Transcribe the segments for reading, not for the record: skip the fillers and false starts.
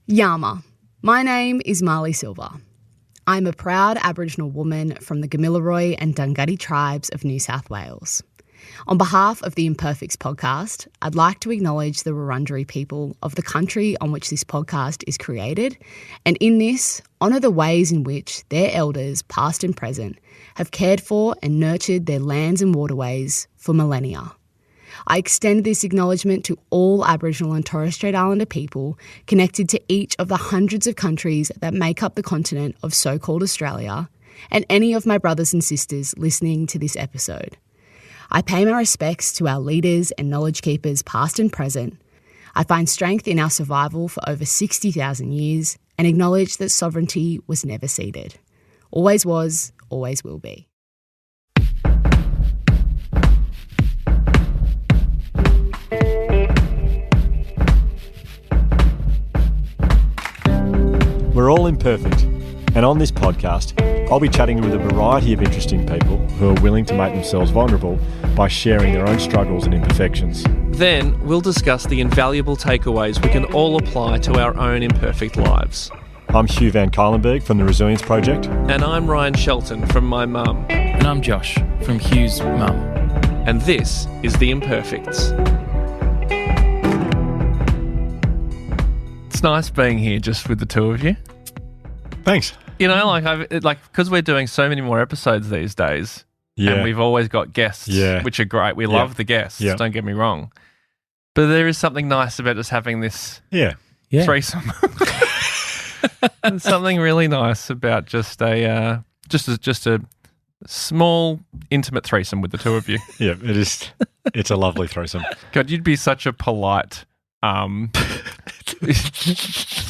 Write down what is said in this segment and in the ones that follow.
Yama. My name is Marley Silver. I'm a proud Aboriginal woman from the Gamilaroi and Dunghutti tribes of New South Wales. On behalf of the Imperfects podcast, I'd like to acknowledge the Wurundjeri people of the country on which this podcast is created, and in this, honour the ways in which their elders, past and present, have cared for and nurtured their lands and waterways for millennia. I extend this acknowledgement to all Aboriginal and Torres Strait Islander people connected to each of the hundreds of countries that make up the continent of so-called Australia, and any of my brothers and sisters listening to this episode. I pay my respects to our leaders and knowledge keepers past and present. I find strength in our survival for over 60,000 years and acknowledge that sovereignty was never ceded. Always was, always will be. We're all imperfect, and on this podcast, I'll be chatting with a variety of interesting people who are willing to make themselves vulnerable by sharing their own struggles and imperfections. Then we'll discuss the invaluable takeaways we can all apply to our own imperfect lives. I'm Hugh Van Kylenberg from the Resilience Project. And I'm Ryan Shelton from my mum. And I'm Josh from Hugh's mum. And this is The Imperfects. It's nice being here just with the two of you. Thanks. You know, because we're doing so many more episodes these days, and we've always got guests, which are great. We love the guests, don't get me wrong. But there is something nice about just having this threesome. There's something really nice about just a small, intimate threesome with the two of you. Yeah, it is. It's a lovely threesome. God, you'd be such a polite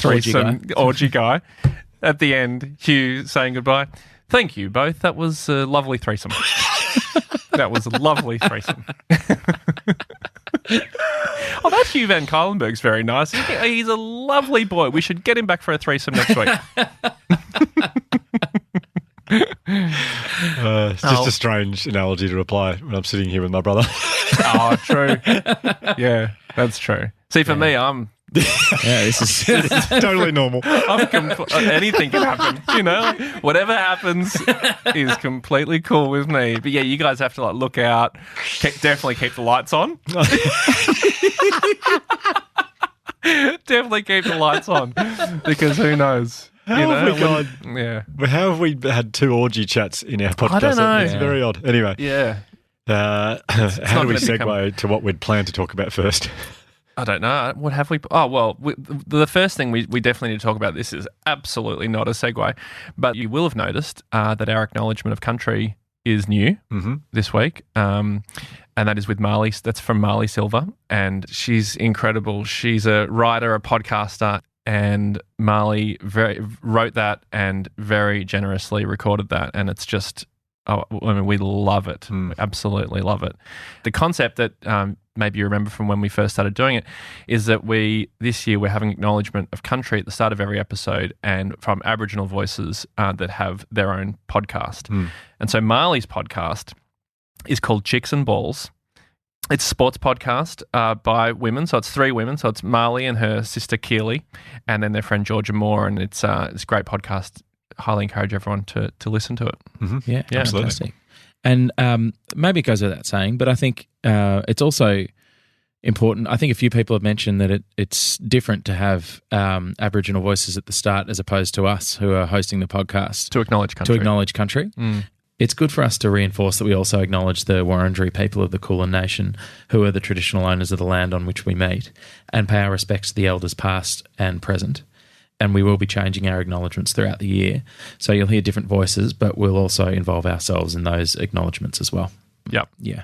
threesome orgy guy. At the end, Hugh saying goodbye. Thank you both. That was a lovely threesome. That was a lovely threesome. Oh, that Hugh Van Kylenberg's very nice. He's a lovely boy. We should get him back for a threesome next week. It's just a strange analogy to apply when I'm sitting here with my brother. Oh, true. Yeah, that's true. See, for me, this is it's totally normal. Anything can happen, you know. Whatever happens is completely cool with me. But yeah, you guys have to look out. Definitely keep the lights on. Definitely keep the lights on, because who knows? How have we had two orgy chats in our podcast? I don't know. It's very odd. Anyway, how do we segue to what we'd planned to talk about first? I don't know. What have we? Oh, well, the first thing we definitely need to talk about, this is absolutely not a segue, but you will have noticed that our acknowledgement of country is new this week, and that is with Marley. That's from Marley Silver, and she's incredible. She's a writer, a podcaster, and Marley wrote that and very generously recorded that, and it's just, we love it. We absolutely love it. The concept that maybe you remember from when we first started doing it is that this year we're having acknowledgement of country at the start of every episode, and from Aboriginal voices that have their own podcast. And so Marley's podcast is called Chicks and Balls. It's a sports podcast by women, so it's three women. So it's Marley and her sister Keely, and then their friend Georgia Moore, and it's a great podcast. Highly encourage everyone to listen to it. Yeah, absolutely. Fantastic. And maybe it goes without saying, but I think it's also important. I think a few people have mentioned that it's different to have Aboriginal voices at the start as opposed to us who are hosting the podcast. To acknowledge country. It's good for us to reinforce that we also acknowledge the Wurundjeri people of the Kulin Nation, who are the traditional owners of the land on which we meet, and pay our respects to the elders past and present. And we will be changing our acknowledgements throughout the year. So you'll hear different voices, but we'll also involve ourselves in those acknowledgements as well. Yep. Yeah.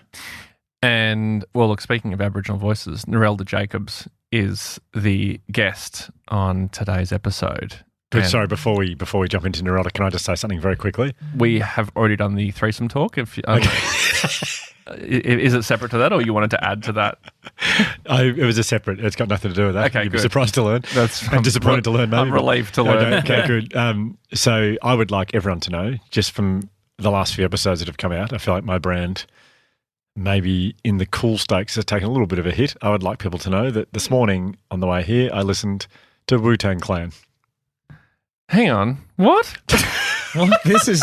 And, well, look, speaking of Aboriginal voices, Narelda Jacobs is the guest on today's episode. Sorry, before we jump into Narelda, can I just say something very quickly? We have already done the threesome talk. Is it separate to that, or you wanted to add to that? It was a separate. It's got nothing to do with that. Okay, You'd good. be surprised to learn. I'm disappointed to learn, maybe. I'm relieved to learn. Okay, good. So I would like everyone to know, just from the last few episodes that have come out, I feel like my brand, maybe in the cool stakes, has taken a little bit of a hit. I would like people to know that this morning on the way here, I listened to Wu-Tang Clan. Hang on. What? What? This is...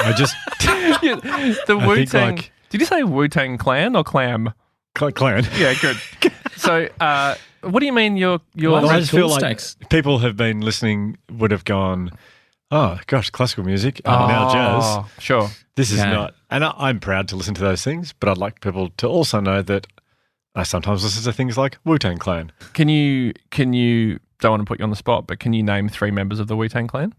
I just... The Wu-Tang... Did you say Wu-Tang Clan or clam? Clan. Yeah, good. So, what do you mean your Well, I just feel like stakes. people have been listening would have gone, oh, gosh, classical music, now jazz. Sure. This is Okay. not... And I'm proud to listen to those things, but I'd like people to also know that I sometimes listen to things like Wu-Tang Clan. Can you, don't want to put you on the spot, but can you name 3 members of the Wu-Tang Clan?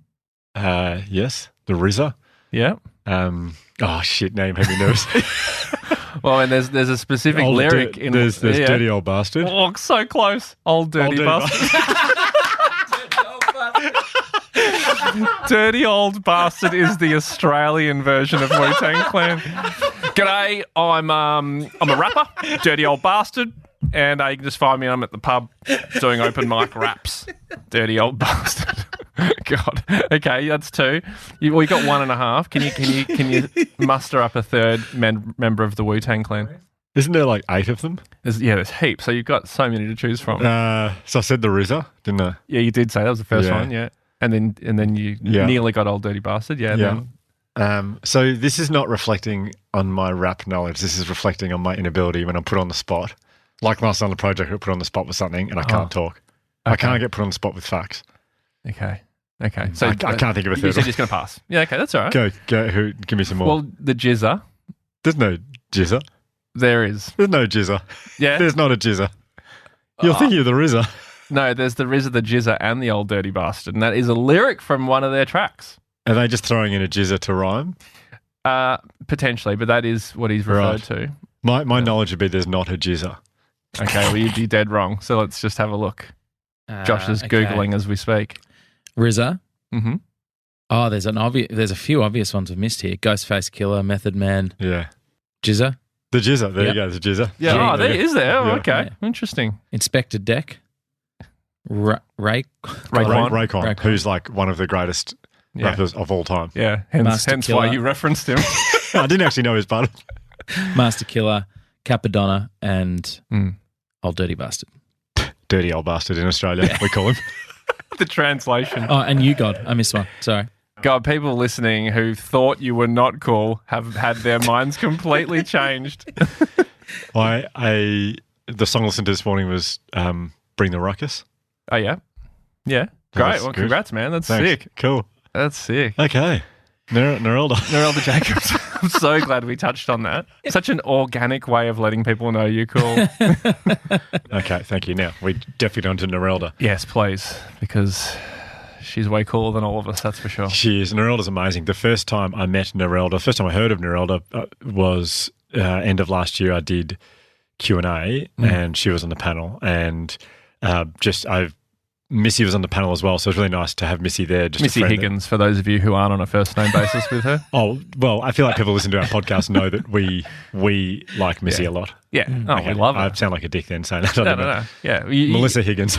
Yes, the RZA. Yeah. Oh, shit, name had me nervous. Well, and there's a specific lyric in... There's Dirty Old Bastard. Oh, so close. Old dirty bastard. Dirty Old Bastard is the Australian version of Wu-Tang Clan. G'day, I'm a rapper, Dirty Old Bastard, and you can just find me. I'm at the pub doing open mic raps. Dirty Old Bastard. God. Okay, that's 2. You got 1.5. Can you muster up a third member of the Wu-Tang Clan? Isn't there like 8 of them? There's heaps. So you've got so many to choose from. So I said the RZA, didn't I? Yeah, you did say that was the first Yeah. one. Yeah, and then you nearly got Old Dirty Bastard. Yeah. Yeah. Then, So this is not reflecting on my rap knowledge. This is reflecting on my inability when I'm put on the spot. Like last time on the project, I got put on the spot with something and I can't talk. I can't get put on the spot with facts. Okay. So I can't think of a You third said one. you're just going to pass. Yeah. Okay, that's all right. Go. Give me some more. Well, the Jizza, There's no jizzer. there is. There's no jizzer. Yeah. There's not a jizzer. You're thinking of the RZA. No, there's the RZA, the Jizza, and the Old Dirty Bastard, and that is a lyric from one of their tracks. Are they just throwing in a jizzer to rhyme? Potentially, but that is what he's referred to. My knowledge would be there's not a jizzer. Okay, well, you'd be dead wrong. So let's just have a look. Josh is Googling as we speak. RZA. Mm-hmm. Oh, there's a few obvious ones we've missed here. Ghostface Killer, Method Man, Yeah. Jizza, The jizzer. There Yep. you go. The jizzer. Yeah, there is there. Yeah. Okay, Yeah. interesting. Inspector Deck, Raekwon. Raekwon, who's like one of the greatest Yeah. rappers of all time. Yeah, hence Master why Killer. you referenced him. I didn't actually know his part. Master Killer, Capadonna, and Hmm. Old Dirty Bastard. Dirty Old Bastard in Australia, we call him. The translation. Oh, and You God. I missed one. Sorry. God, people listening who thought you were not cool have had their minds completely changed. The song I listened to this morning was Bring the Ruckus. Oh, yeah? Yeah. Great. That's Well, good. congrats, man. That's Thanks. sick. Cool. That's sick. Okay. Narelda. Narelda Jacobs. I'm so glad we touched on that. Such an organic way of letting people know you're cool. Okay, thank you. Now, we definitely on to Narelda. Yes, please, because she's way cooler than all of us, that's for sure. She is. Narelda's amazing. The first time I met Narelda, the first time I heard of Narelda was end of last year. I did Q&A and she was on the panel. And Missy was on the panel as well, so it was really nice to have Missy there. Just Missy Higgins, for those of you who aren't on a first-name basis with her. Oh, well, I feel like people listen to our podcast know that we like Missy a lot. Yeah. Oh, we love her. I sound like a dick then saying that. No. Yeah. Melissa Higgins.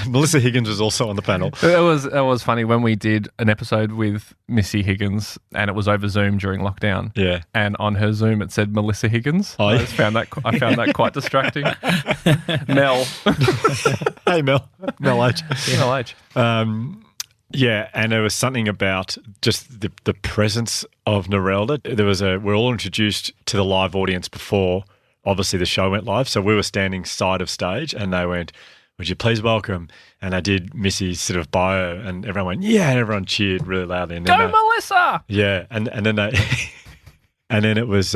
Melissa Higgins was also on the panel. It was funny when we did an episode with Missy Higgins and it was over Zoom during lockdown. Yeah. And on her Zoom it said Melissa Higgins. Oh, I yeah. just found that quite distracting. Mel. Hey, Mel H. Mel H. Yeah, and there was something about just the presence of Narelda. We're all introduced to the live audience before, obviously, the show went live. So we were standing side of stage and they went, would you please welcome? And I did Missy's sort of bio and everyone went, yeah, and everyone cheered really loudly. And then Go, Melissa! Yeah, and then they, and then it was,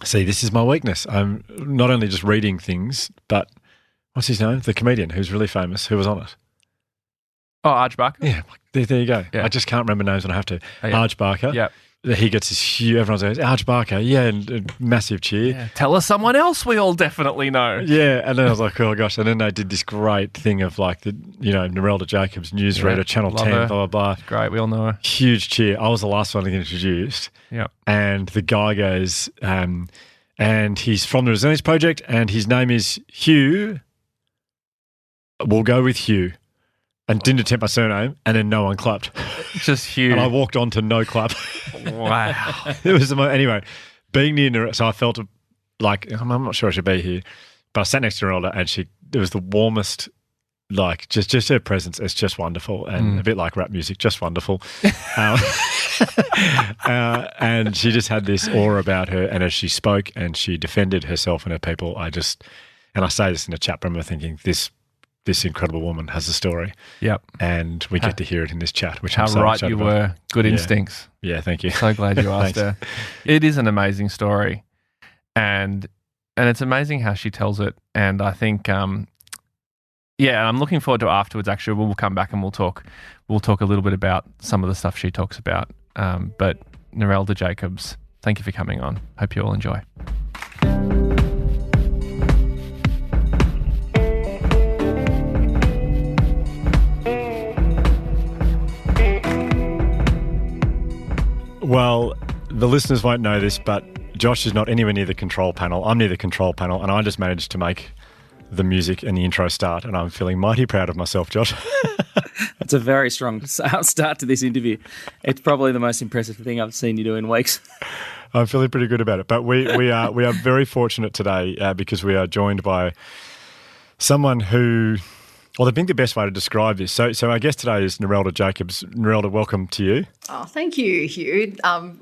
see, this is my weakness. I'm not only just reading things, but what's his name? The comedian who's really famous, who was on it. Oh, Arch Barker? Yeah, there you go. Yeah. I just can't remember names when I have to. Oh, yeah. Arch Barker. Yeah. He gets this huge, everyone says, Arch Barker. Yeah, and massive cheer. Yeah. Tell us someone else we all definitely know. Yeah, and then I was like, oh gosh. And then they did this great thing of like Narelda Jacobs, newsreader, Yeah, Channel love 10, her. blah, blah, blah. Great, we all know her. Huge cheer. I was the last one to get introduced. Yeah. And the guy goes, and he's from the Resilience Project, and his name is Hugh. We'll go with Hugh. And didn't attempt my surname, and then no one clapped. Just huge. And I walked on to no clap. Wow. It was anyway, being near Narelda, so I felt like, I'm not sure I should be here, but I sat next to Narelda and she it was the warmest. Like just her presence, it's just wonderful, and a bit like rap music, just wonderful. And she just had this aura about her, and as she spoke and she defended herself and her people, and I say this in a chat, but I remember thinking this incredible woman has a story. Yep. And we get to hear it in this chat, which how I'm so right excited you about. were. Good instincts. Yeah, thank you. So glad you asked her. It is an amazing story, and it's amazing how she tells it. And I think. Yeah, I'm looking forward to afterwards. Actually, we'll come back and we'll talk a little bit about some of the stuff she talks about. But Narelda Jacobs, thank you for coming on. Hope you all enjoy. Well, the listeners won't know this, but Josh is not anywhere near the control panel. I'm near the control panel, and I just managed to make the music and the intro start, and I'm feeling mighty proud of myself, Josh. That's a very strong start to this interview. It's probably the most impressive thing I've seen you do in weeks. I'm feeling pretty good about it. But we are very fortunate today because we are joined by someone who, well, I think the best way to describe this. So our guest today is Narelda Jacobs. Narelda, welcome to you. Oh, thank you, Hugh.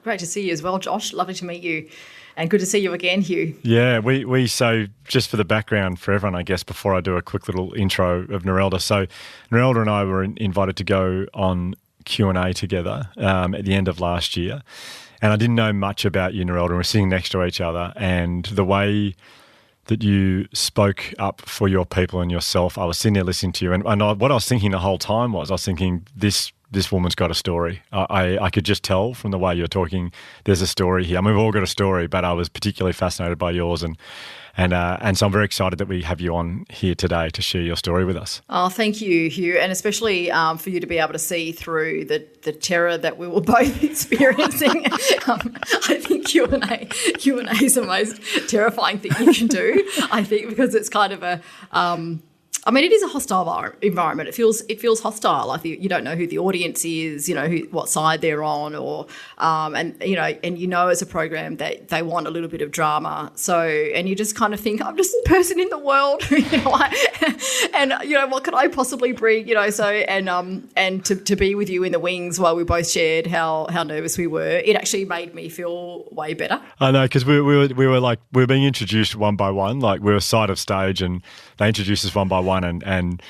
Great to see you as well, Josh. Lovely to meet you. And good to see you again, Hugh. Yeah, so just for the background for everyone, I guess, before I do a quick little intro of Narelda. So Narelda and I were invited to go on Q&A together at the end of last year. And I didn't know much about you, Narelda, and we're sitting next to each other. And the way that you spoke up for your people and yourself, I was sitting there listening to you. And what I was thinking the whole time was, I was thinking, this woman's got a story. I could just tell from the way you're talking, there's a story here. I mean, we've all got a story, but I was particularly fascinated by yours, and so I'm very excited that we have you on here today to share your story with us. Oh, thank you, Hugh, and especially for you to be able to see through the terror that we were both experiencing. I think Q&A is the most terrifying thing you can do, I think, because it's kind of a... it is a hostile environment. It feels hostile. I think you don't know who the audience is, what side they're on, or and as a program that they want a little bit of drama. So, and you just kind of think, I'm just a person in the world, and what could I possibly bring, So and to be with you in the wings while we both shared how nervous we were, it actually made me feel way better. I know, because we were being introduced one by one, like we were side of stage, and they introduced us one by one. And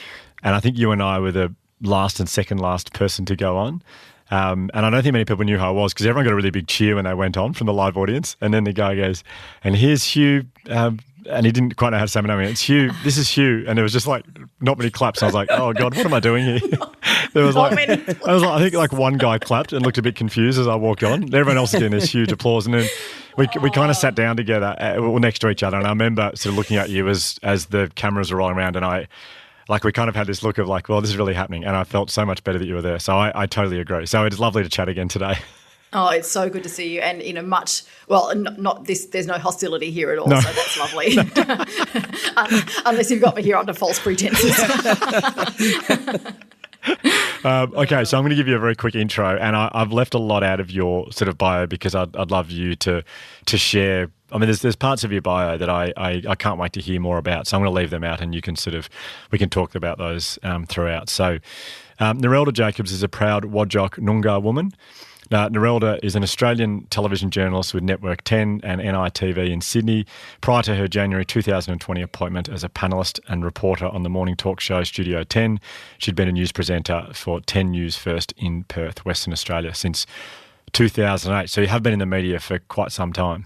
I think you and I were the last and second last person to go on. And I don't think many people knew who I was, because everyone got a really big cheer when they went on from the live audience. And then the guy goes, and here's Hugh. And he didn't quite know how to say my name. It's Hugh. This is Hugh. And there was just like not many claps. I was like, oh God, what am I doing here? There was I think one guy clapped and looked a bit confused as I walked on. Everyone else again, this huge applause. And then we kind of sat down together, next to each other. And I remember sort of looking at you as the cameras were rolling around, and we kind of had this look of like, well, this is really happening. And I felt so much better that you were there. So I totally agree. So it's lovely to chat again today. Oh, it's so good to see you, and not this. There's no hostility here at all, so that's lovely. Unless you've got me here under false pretenses. Okay, so I'm going to give you a very quick intro, and I've left a lot out of your sort of bio because I'd love you to share. I mean, there's parts of your bio that I can't wait to hear more about, so I'm going to leave them out, and we can talk about those throughout. So, Narelda Jacobs is a proud Wodjok Noongar woman. Narelda is an Australian television journalist with Network 10 and NITV in Sydney. Prior to her January 2020 appointment as a panellist and reporter on the morning talk show Studio 10, she'd been a news presenter for 10 News First in Perth, Western Australia, since 2008. So you have been in the media for quite some time.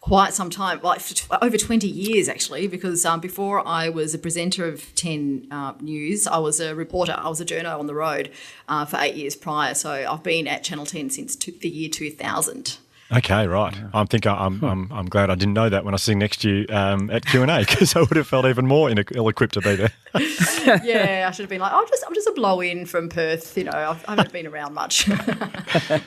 Quite some time, like over 20 years actually, because before I was a presenter of 10 News, I was a reporter. I was a journo on the road for 8 years prior. So I've been at Channel 10 since the year 2000. Okay, right. I'm glad I didn't know that when I was sitting next to you at Q&A, because I would have felt even more ill-equipped to be there. Yeah, I should have been like, I'm just a blow-in from Perth. I haven't been around much.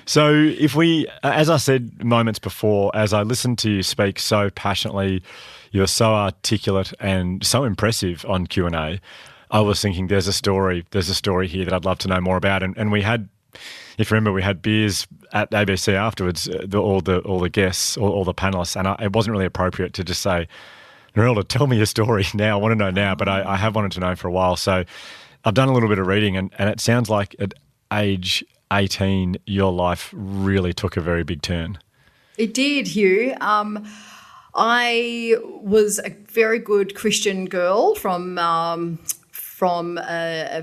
So if we, as I said moments before, as I listened to you speak so passionately, you're so articulate and so impressive on Q&A, I was thinking there's a story here that I'd love to know more about. And we had, if you remember, we had beers at ABC afterwards, all the guests, all the panellists, and it wasn't really appropriate to just say, Narelda, tell me your story now. I want to know now, but I have wanted to know for a while. So I've done a little bit of reading, and it sounds like at age 18, your life really took a very big turn. It did, Hugh. I was a very good Christian girl from a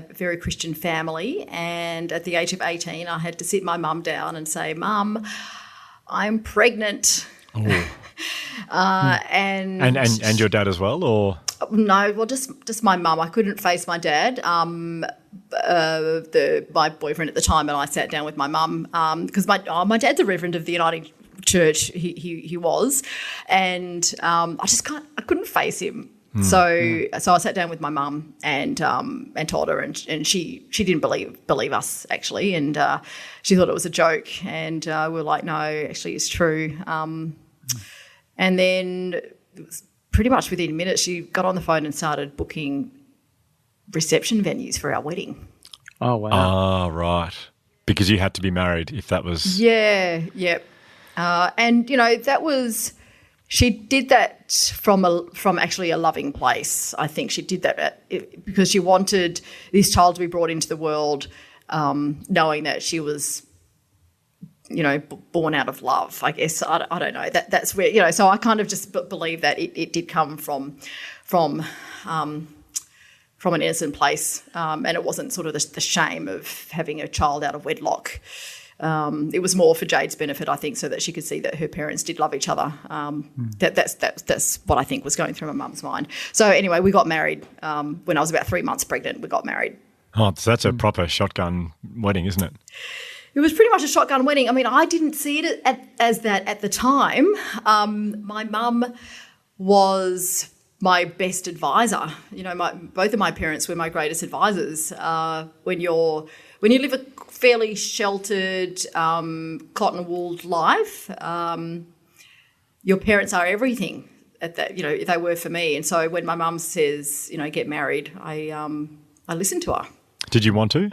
very Christian family, and at the age of 18, I had to sit my mum down and say, "Mum, I'm pregnant." Oh. And your dad as well, or no? Well, just my mum. I couldn't face my dad. My boyfriend at the time, and I sat down with my mum because my dad's a Reverend of the Uniting Church. He was, and I couldn't face him. So I sat down with my mum and told her, and she didn't believe us actually, and she thought it was a joke, and we were like, no, actually it's true. And then it was pretty much within minutes, she got on the phone and started booking reception venues for our wedding. Oh, wow. Ah, right. Because you had to be married if that was... Yeah. And, that was... She did that from actually a loving place. I think she did that because she wanted this child to be brought into the world knowing that she was, born out of love, I guess. I don't know. That's where, so I kind of just believe that it did come from an innocent place, and it wasn't sort of the shame of having a child out of wedlock. It was more for Jade's benefit, I think, so that she could see that her parents did love each other. That's what I think was going through my mum's mind. So anyway, we got married when I was about 3 months pregnant. We got married. Oh, so that's a proper shotgun wedding, isn't it? It was pretty much a shotgun wedding. I mean, I didn't see it as that at the time. My mum was my best advisor. Both of my parents were my greatest advisors. When you live a fairly sheltered, cotton-wooled life, your parents are everything. They were for me. And so when my mum says, get married, I listened to her. Did you want to?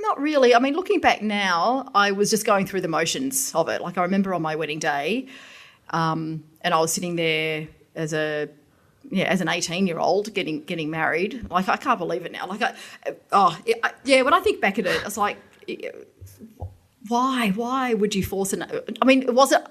Not really. I mean, looking back now, I was just going through the motions of it. Like I remember on my wedding day, and I was sitting there as an 18-year-old getting married. Like I can't believe it now. Like when I think back at it, it's like, why would you force it? I mean, it wasn't.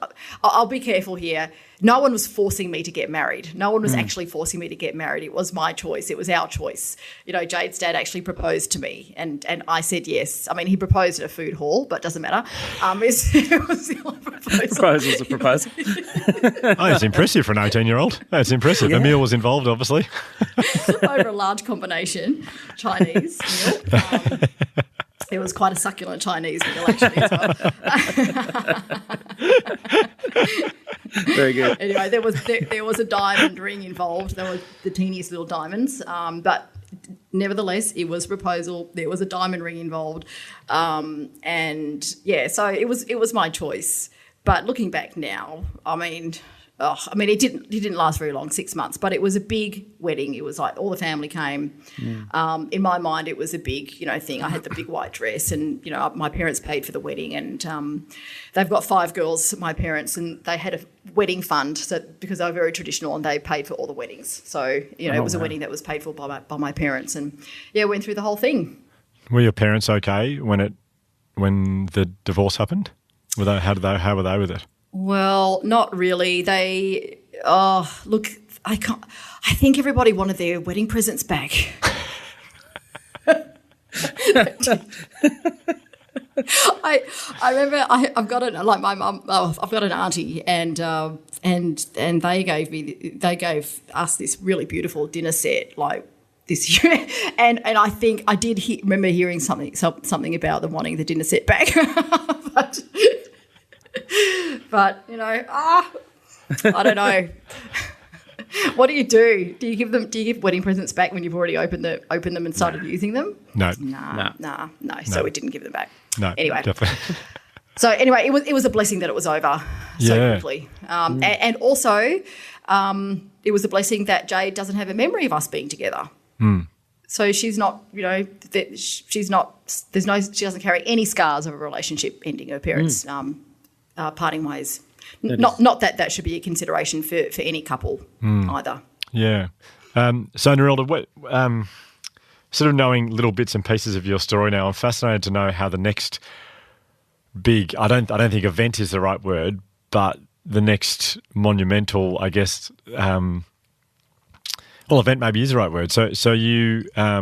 I'll be careful here. No one was forcing me to get married. No one was actually forcing me to get married. It was my choice. It was our choice. Jade's dad actually proposed to me, and I said yes. I mean, he proposed at a food hall, but doesn't matter. It was the only proposal. Proposal's a proposal. Oh, it's impressive for an 18-year-old. That's impressive. Yeah. A meal was involved, obviously. Over a large combination, Chinese meal. It was quite a succulent Chinese meal, actually, as well. Very good. Anyway, there was a diamond ring involved. There were the teeniest little diamonds, but nevertheless, it was a proposal. There was a diamond ring involved, and so it was my choice. But looking back now, it didn't last very long, 6 months, but it was a big wedding. It was like all the family came. In my mind, it was a big, thing. I had the big white dress, and my parents paid for the wedding, and they've got 5 girls, my parents, and they had a wedding fund because they were very traditional, and they paid for all the weddings. So it was a wedding that was paid for by my parents, and went through the whole thing. Were your parents okay when the divorce happened? How were they with it? Well, not really. I think everybody wanted their wedding presents back. I remember I've got an auntie, and they gave us this really beautiful dinner set, like this year, and I think I did remember hearing something about them wanting the dinner set back, but I don't know. What do you do? Do you give wedding presents back when you've already opened them and started using them? No. No. So we didn't give them back. No. Anyway. Definitely. So anyway, it was a blessing that it was over so quickly. And also it was a blessing that Jade doesn't have a memory of us being together. So she's not, she doesn't carry any scars of a relationship ending. Her parents parting ways. Not that should be a consideration for any couple either. Yeah. So, Narelda, what, sort of knowing little bits and pieces of your story now, I'm fascinated to know how the next big, I don't think event is the right word, but the next monumental, I guess, event maybe is the right word. So you, a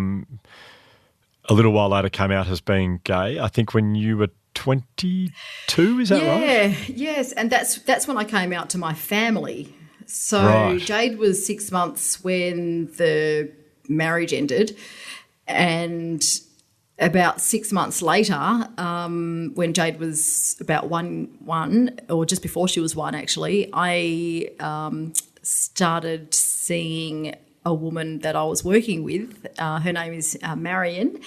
little while later, came out as being gay, I think when you were 22, is that right? Yeah, yes, and that's when I came out to my family. So Right. Jade was 6 months when the marriage ended, and about 6 months later, when Jade was about one, or just before she was one, actually, I started seeing a woman that I was working with. Her name is Marion,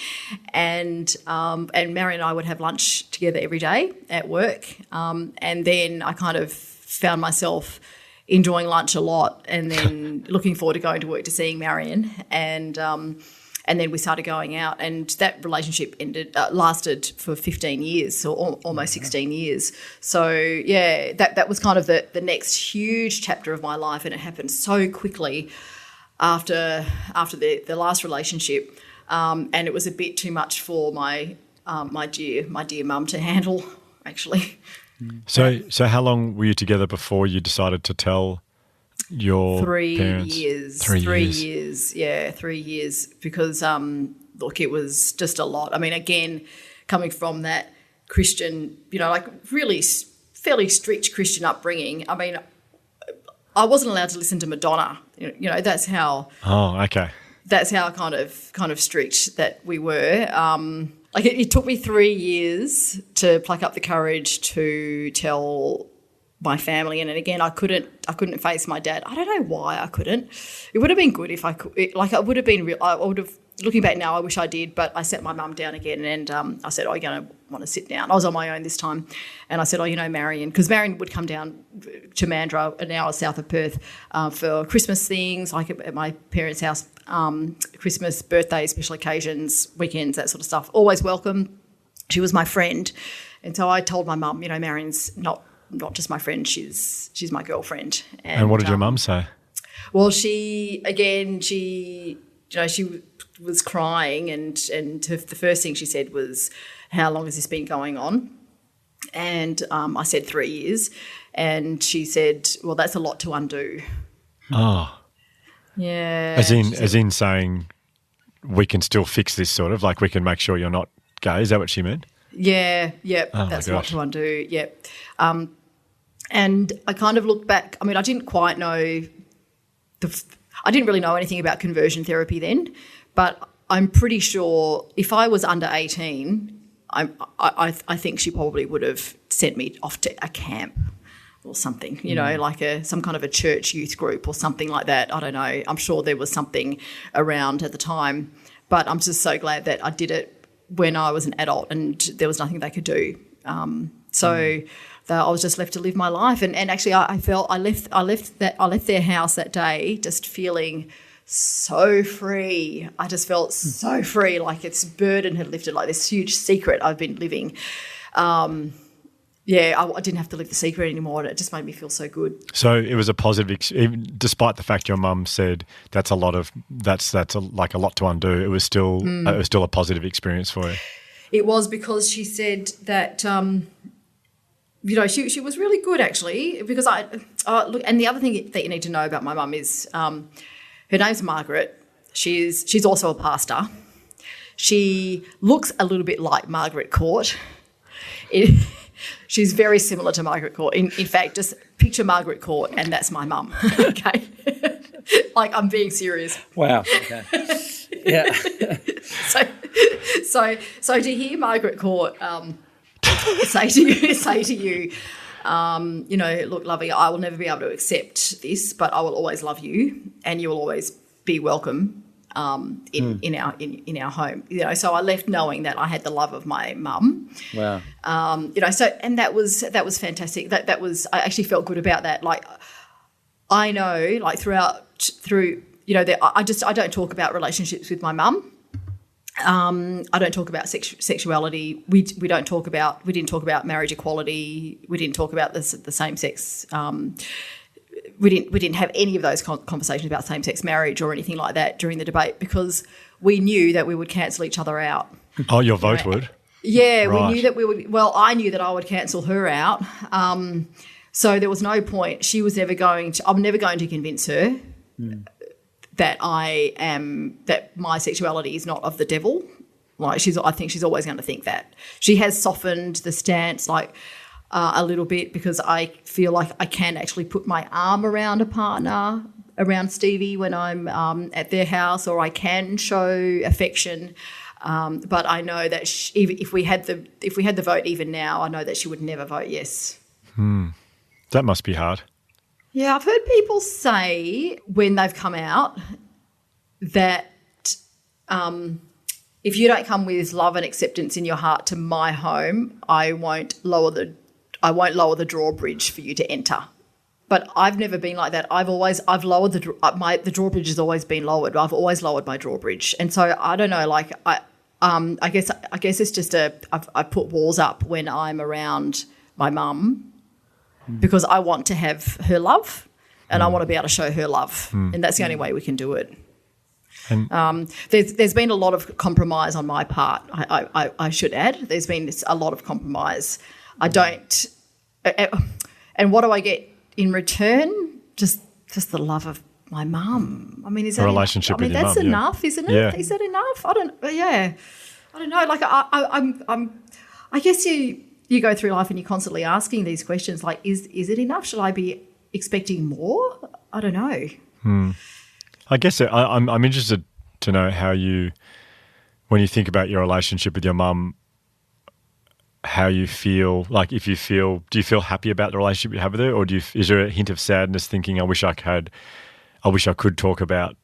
and Marion and I would have lunch together every day at work. And then I kind of found myself enjoying lunch a lot, and then looking forward to going to work to seeing Marion, and then we started going out, and that relationship lasted for 15 years, so almost 16 years. So yeah, that was kind of the next huge chapter of my life, and it happened so quickly after the last relationship, and it was a bit too much for my dear mum to handle, actually. So how long were you together before you decided to tell your 3 parents? years. 3 3 years. years. Yeah, 3 years, because look, it was just a lot. I mean, again, coming from that Christian, like really fairly strict Christian upbringing. I mean, I wasn't allowed to listen to Madonna. That's how. Oh, okay. That's how kind of strict that we were. It took me 3 years to pluck up the courage to tell my family, and again, I couldn't face my dad. I don't know why I couldn't. It would have been good if I could. I would have been real. I would have. Looking back now, I wish I did, but I sat my mum down again, and I said, "Oh, you're going to want to sit down." I was on my own this time, and I said, "Oh, Marion," because Marion would come down to Mandurah, an hour south of Perth, for Christmas things, like at my parents' house, Christmas, birthdays, special occasions, weekends, that sort of stuff. Always welcome. She was my friend, and so I told my mum, Marion's not just my friend; she's my girlfriend. And what did your mum say? Well, she was crying, and the first thing she said was, "How long has this been going on?" And I said 3 years, and she said, "Well, that's a lot to undo." Oh, yeah. as in saying, we can still fix this, sort of, like we can make sure you're not gay. Is that what she meant? Yeah, Oh, that's a my lot gosh. to undo. Yeah, and I kind of looked back. I mean, I didn't quite know I didn't really know anything about conversion therapy then, but I'm pretty sure if I was under 18, I think she probably would have sent me off to a camp or something, like some kind of a church youth group or something like that. I don't know. I'm sure there was something around at the time, but I'm just so glad that I did it when I was an adult and there was nothing they could do. I was just left to live my life, and actually I left their house that day just feeling so free. I just felt so free, like its burden had lifted, like this huge secret I've been living. I didn't have to live the secret anymore, and it just made me feel so good. So it was a positive, despite the fact your mum said that's a lot to undo. It was still a positive experience for you. It was, because she said that. She was really good, actually, because look. And the other thing that you need to know about my mum is her name's Margaret. She's also a pastor. She looks a little bit like Margaret Court. She's very similar to Margaret Court. In fact, just picture Margaret Court, and that's my mum. Okay, like I'm being serious. Wow. Okay. Yeah. So to hear Margaret Court. Say to you, look, lovey, I will never be able to accept this, but I will always love you, and you will always be welcome in our home. So I left knowing that I had the love of my mum. Wow. And that was fantastic. That was, I actually felt good about that. Like, I know, like through I don't talk about relationships with my mum. I don't talk about sexuality. We didn't talk about marriage equality. We didn't talk about the same sex. We didn't have any of those conversations about same sex marriage or anything like that during the debate, because we knew that we would cancel each other out. Oh, your vote would? Yeah, right. We knew that we would. Well, I knew that I would cancel her out. So there was no point. She was never going to. I'm never going to convince her that that my sexuality is not of the devil. Like I think she's always going to think that. She has softened the stance a little bit, because I feel like I can actually put my arm around a partner, around Stevie, when I'm at their house, or I can show affection. But I know that if we had the vote even now, I know that she would never vote yes. That must be hard. Yeah, I've heard people say when they've come out that if you don't come with love and acceptance in your heart to my home, I won't lower the drawbridge for you to enter. But I've never been like that. I've lowered the drawbridge has always been lowered. I've always lowered my drawbridge, and so I don't know. Like I guess it's just I put walls up when I'm around my mum, because I want to have her love, and I want to be able to show her love, and that's the only way we can do it. And there's been a lot of compromise on my part. I should add, there's been a lot of compromise. I don't, and what do I get in return? Just the love of my mum. I mean, is that a relationship with your mum? That's enough, isn't it? Yeah. Is that enough? I don't know. Like I guess you go through life and you're constantly asking these questions. Like, is it enough? Should I be expecting more? I don't know. I guess I'm interested to know how when you think about your relationship with your mum, how you feel. Like, do you feel happy about the relationship you have with her, or is there a hint of sadness, thinking I wish I could talk about,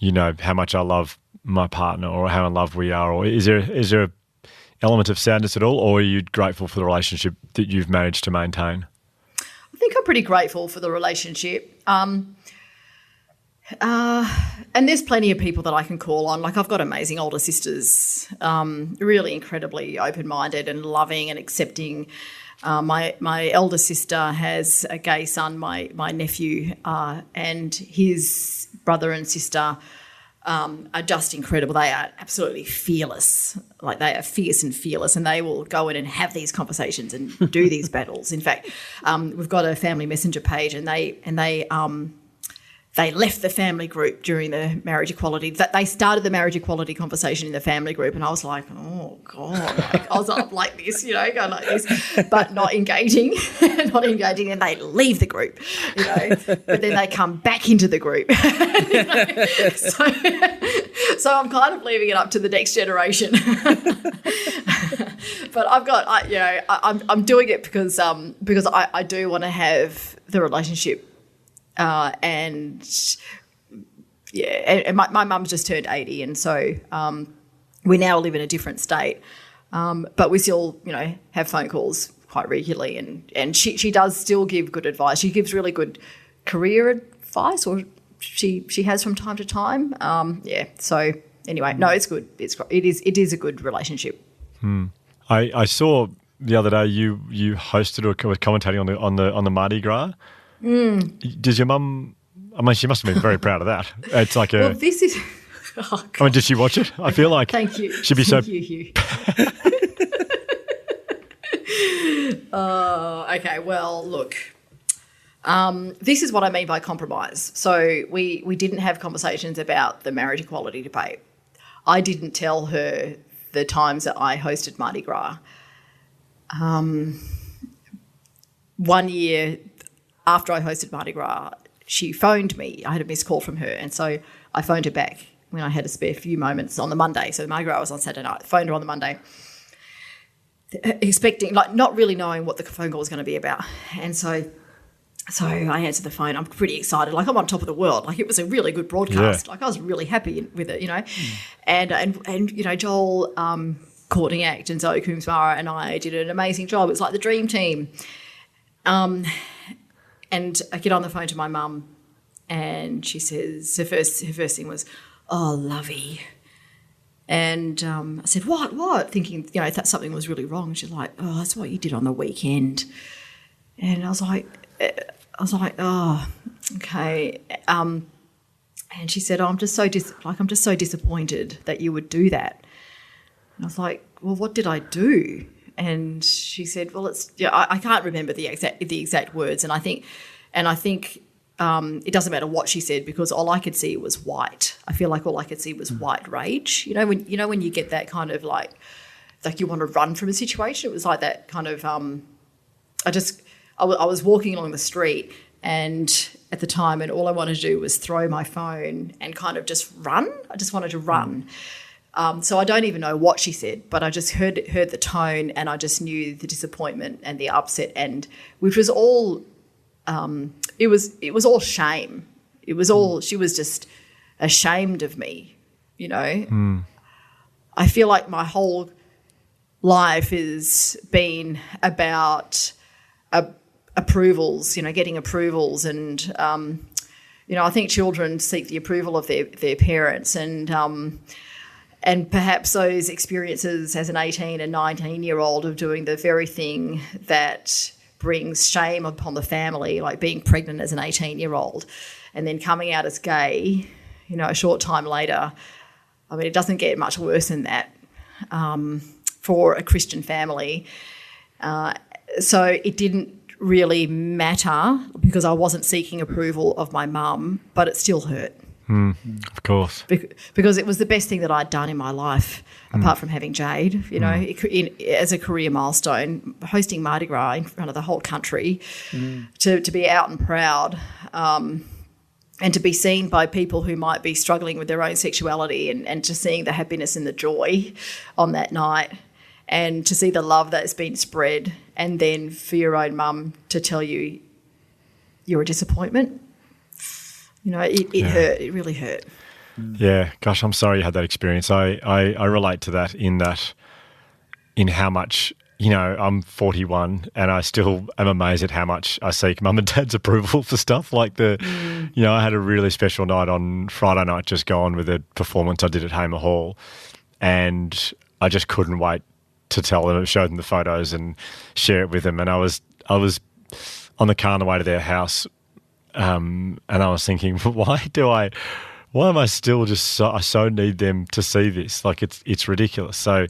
how much I love my partner, or how in love we are, or is there an element of sadness at all, or are you grateful for the relationship that you've managed to maintain? I think I'm pretty grateful for the relationship. And there's plenty of people that I can call on. Like, I've got amazing older sisters, really incredibly open-minded and loving and accepting. My elder sister has a gay son, my nephew, and his brother and sister are just incredible. They are absolutely fearless. Like, they are fierce and fearless, and they will go in and have these conversations and do these battles. In fact, we've got a family messenger page, and they left the family group during the marriage equality. They started the marriage equality conversation in the family group, and I was like, oh, God. Like, I was up like this, going like this, but not engaging, and they leave the group, But then they come back into the group. So I'm kind of leaving it up to the next generation. But I'm doing it because I do want to have the relationship. And my mum's just turned 80, and so we now live in a different state, but we still, have phone calls quite regularly, and she does still give good advice. She gives really good career advice, or she has from time to time. So anyway, no, it's good. It is a good relationship. I saw the other day you hosted or were commentating on the Mardi Gras. Does your mum? I mean, she must have been very proud of that. It's like Well, this is. Oh, I mean, did she watch it? I feel like thank you. She'd be Thank you, Hugh. Okay. Well, look. This is what I mean by compromise. So we didn't have conversations about the marriage equality debate. I didn't tell her the times that I hosted Mardi Gras. 1 year after I hosted Mardi Gras, she phoned me. I had a missed call from her, and so I phoned her back when I had a spare few moments on the Monday. So the Mardi Gras was on Saturday night. I phoned her on the Monday, expecting, not really knowing what the phone call was going to be about. And so I answered the phone. I'm pretty excited. Like, I'm on top of the world. Like, it was a really good broadcast. Yeah. Like, I was really happy with it, And Joel Courtney-Act and Zoe Coombs-Mara and I did an amazing job. It was like the dream team. And I get on the phone to my mum, and she says her first thing was, "Oh, lovey, And I said, what? Thinking, that something was really wrong. And she's like, oh, that's what you did on the weekend. And I was like, oh, okay. And she said, oh, I'm just so disappointed that you would do that. And I was like, well, what did I do? And she said, well, I can't remember the exact words. And I think it doesn't matter what she said, because all I could see was white. I feel like all I could see was white rage. When you get that kind of like you want to run from a situation. It was like that kind of. I was walking along the street, and at the time, and all I wanted to do was throw my phone and kind of just run. I just wanted to run. So I don't even know what she said, but I just heard the tone, and I just knew the disappointment and the upset, and which was all. It was all shame. It was all, she was just ashamed of me, I feel like my whole life has been about approvals, getting approvals, and I think children seek the approval of their parents, and perhaps those experiences as an 18 and 19-year-old of doing the very thing that brings shame upon the family, like being pregnant as an 18-year-old and then coming out as gay, a short time later. I mean, it doesn't get much worse than that for a Christian family. So it didn't really matter because I wasn't seeking approval of my mum, but it still hurt. Of course. Because it was the best thing that I'd done in my life, apart from having Jade, as a career milestone, hosting Mardi Gras in front of the whole country, to be out and proud, and to be seen by people who might be struggling with their own sexuality, and just seeing the happiness and the joy on that night, and to see the love that's been spread, and then for your own mum to tell you you're a disappointment. It hurt. It really hurt. Yeah, gosh, I'm sorry you had that experience. I relate to that in how much, I'm 41 and I still am amazed at how much I seek mum and dad's approval for stuff like I had a really special night on Friday night just gone with a performance I did at Hamer Hall, and I just couldn't wait to tell them, show them the photos and share it with them. And I was on the car on the way to their house, and I was thinking, why am I still just I so need them to see this? Like it's ridiculous. So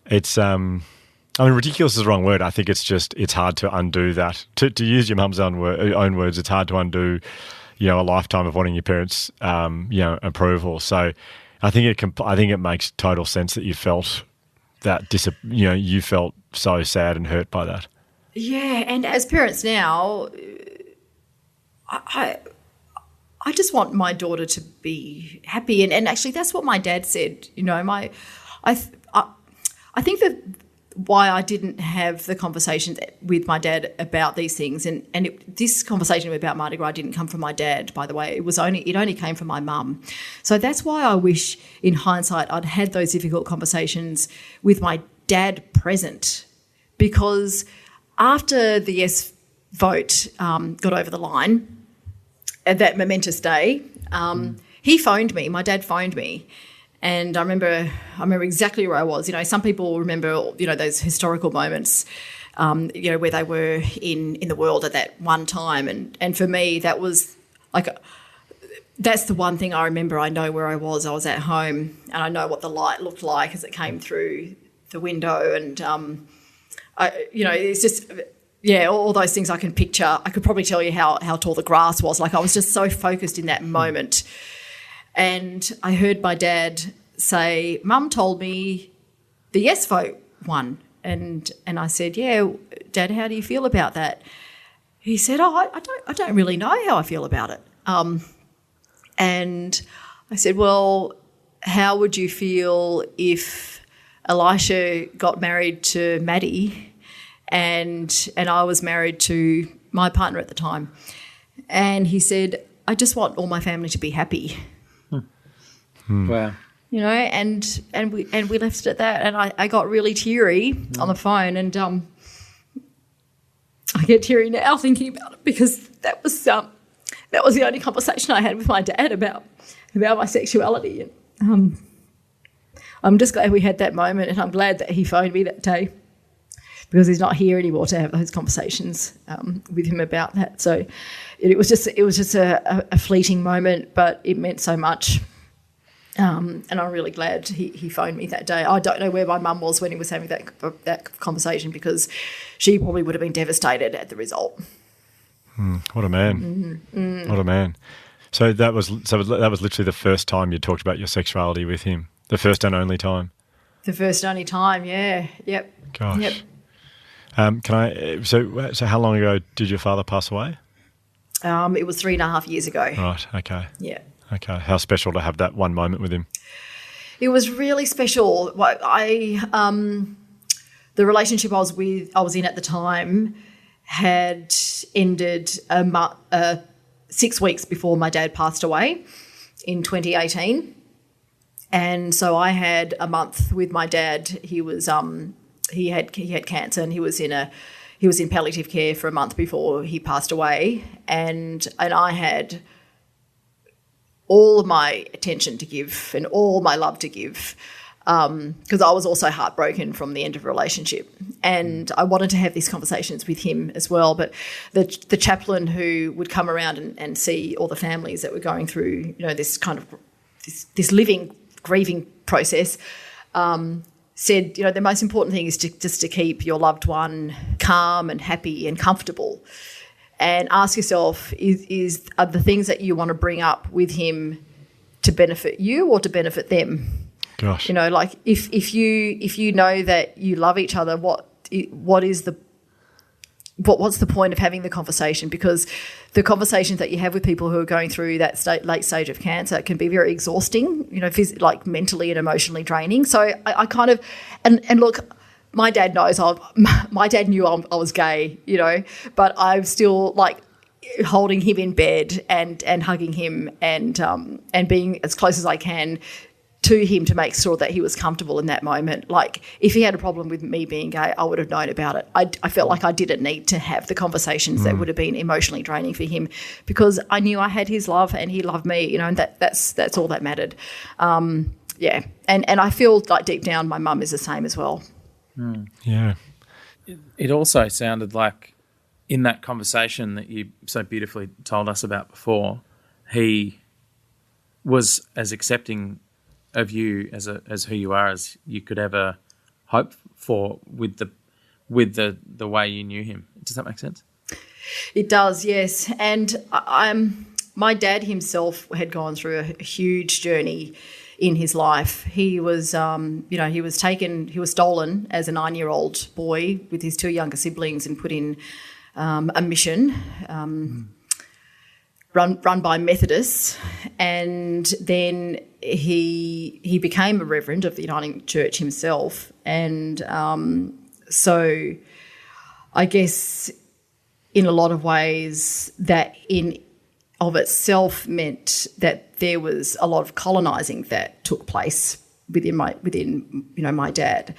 it's ridiculous is the wrong word. I think it's hard to undo that. To use your mum's own words, it's hard to undo, a lifetime of wanting your parents, approval. So I think it makes total sense that you felt that you felt so sad and hurt by that. Yeah, and as parents now, I just want my daughter to be happy, and actually that's what my dad said. I think that why I didn't have the conversations with my dad about these things, and this conversation about Mardi Gras didn't come from my dad, by the way. It only came from my mum. So that's why I wish, in hindsight, I'd had those difficult conversations with my dad present, because after the yes vote got over the line, at that momentous day, he phoned me. My dad phoned me, and I remember exactly where I was. Some people remember, those historical moments, where they were in the world at that one time, and for me that was like that's the one thing I remember. I know where I was. I was at home, and I know what the light looked like as it came through the window, and it's just. Yeah, all those things I can picture. I could probably tell you how tall the grass was. Like, I was just so focused in that moment. And I heard my dad say, Mum told me the yes vote won. And I said, yeah, Dad, how do you feel about that? He said, I don't really know how I feel about it. And I said, well, how would you feel if Elisha got married to Maddie and I was married to my partner at the time? And he said, I just want all my family to be happy. Wow. And we left it at that. And I got really teary on the phone, and I get teary now thinking about it, because that was the only conversation I had with my dad about my sexuality. And I'm just glad we had that moment, and I'm glad that he phoned me that day, because he's not here anymore to have those conversations with him about that. So it was just a fleeting moment, but it meant so much. And I'm really glad he phoned me that day. I don't know where my mum was when he was having that conversation, because she probably would have been devastated at the result. What a man! What a man! So that was literally the first time you talked about your sexuality with him. The first and only time. The first and only time. Yeah. Yep. Gosh. Yep. So how long ago did your father pass away? It was 3.5 years ago. Right. Okay. Yeah. Okay. How special to have that one moment with him. It was really special. The relationship I was in at the time had ended 6 weeks before my dad passed away in 2018, and so I had a month with my dad. He was he had cancer, and he was in palliative care for a month before he passed away, and I had all of my attention to give and all my love to give, because I was also heartbroken from the end of a relationship, and I wanted to have these conversations with him as well. But the chaplain who would come around and see all the families that were going through, this kind of this living, grieving process, said, the most important thing is just to keep your loved one calm and happy and comfortable. And ask yourself, are the things that you want to bring up with him to benefit you or to benefit them? Gosh. Like if you know that you love each other, what's the point of having the conversation? Because the conversations that you have with people who are going through that late stage of cancer can be very exhausting, like mentally and emotionally draining. So I kind of and look. My dad knows. My dad knew I was gay, but I'm still like holding him in bed and hugging him and being as close as I can to him to make sure that he was comfortable in that moment. Like if he had a problem with me being gay, I would have known about it. I felt like I didn't need to have the conversations that would have been emotionally draining for him, because I knew I had his love and he loved me, and that's all that mattered. Yeah, and I feel like deep down my mum is the same as well. Yeah. It also sounded like in that conversation that you so beautifully told us about before, he was as accepting of you as who you are as you could ever hope for with the way you knew him. Does that make sense? It does, yes. And my dad himself had gone through a huge journey in his life. He was, he was stolen as a 9-year-old boy with his 2 younger siblings and put in a mission run by Methodists, and then he became a Reverend of the Uniting Church himself, and so I guess in a lot of ways that in of itself meant that there was a lot of colonising that took place within my dad.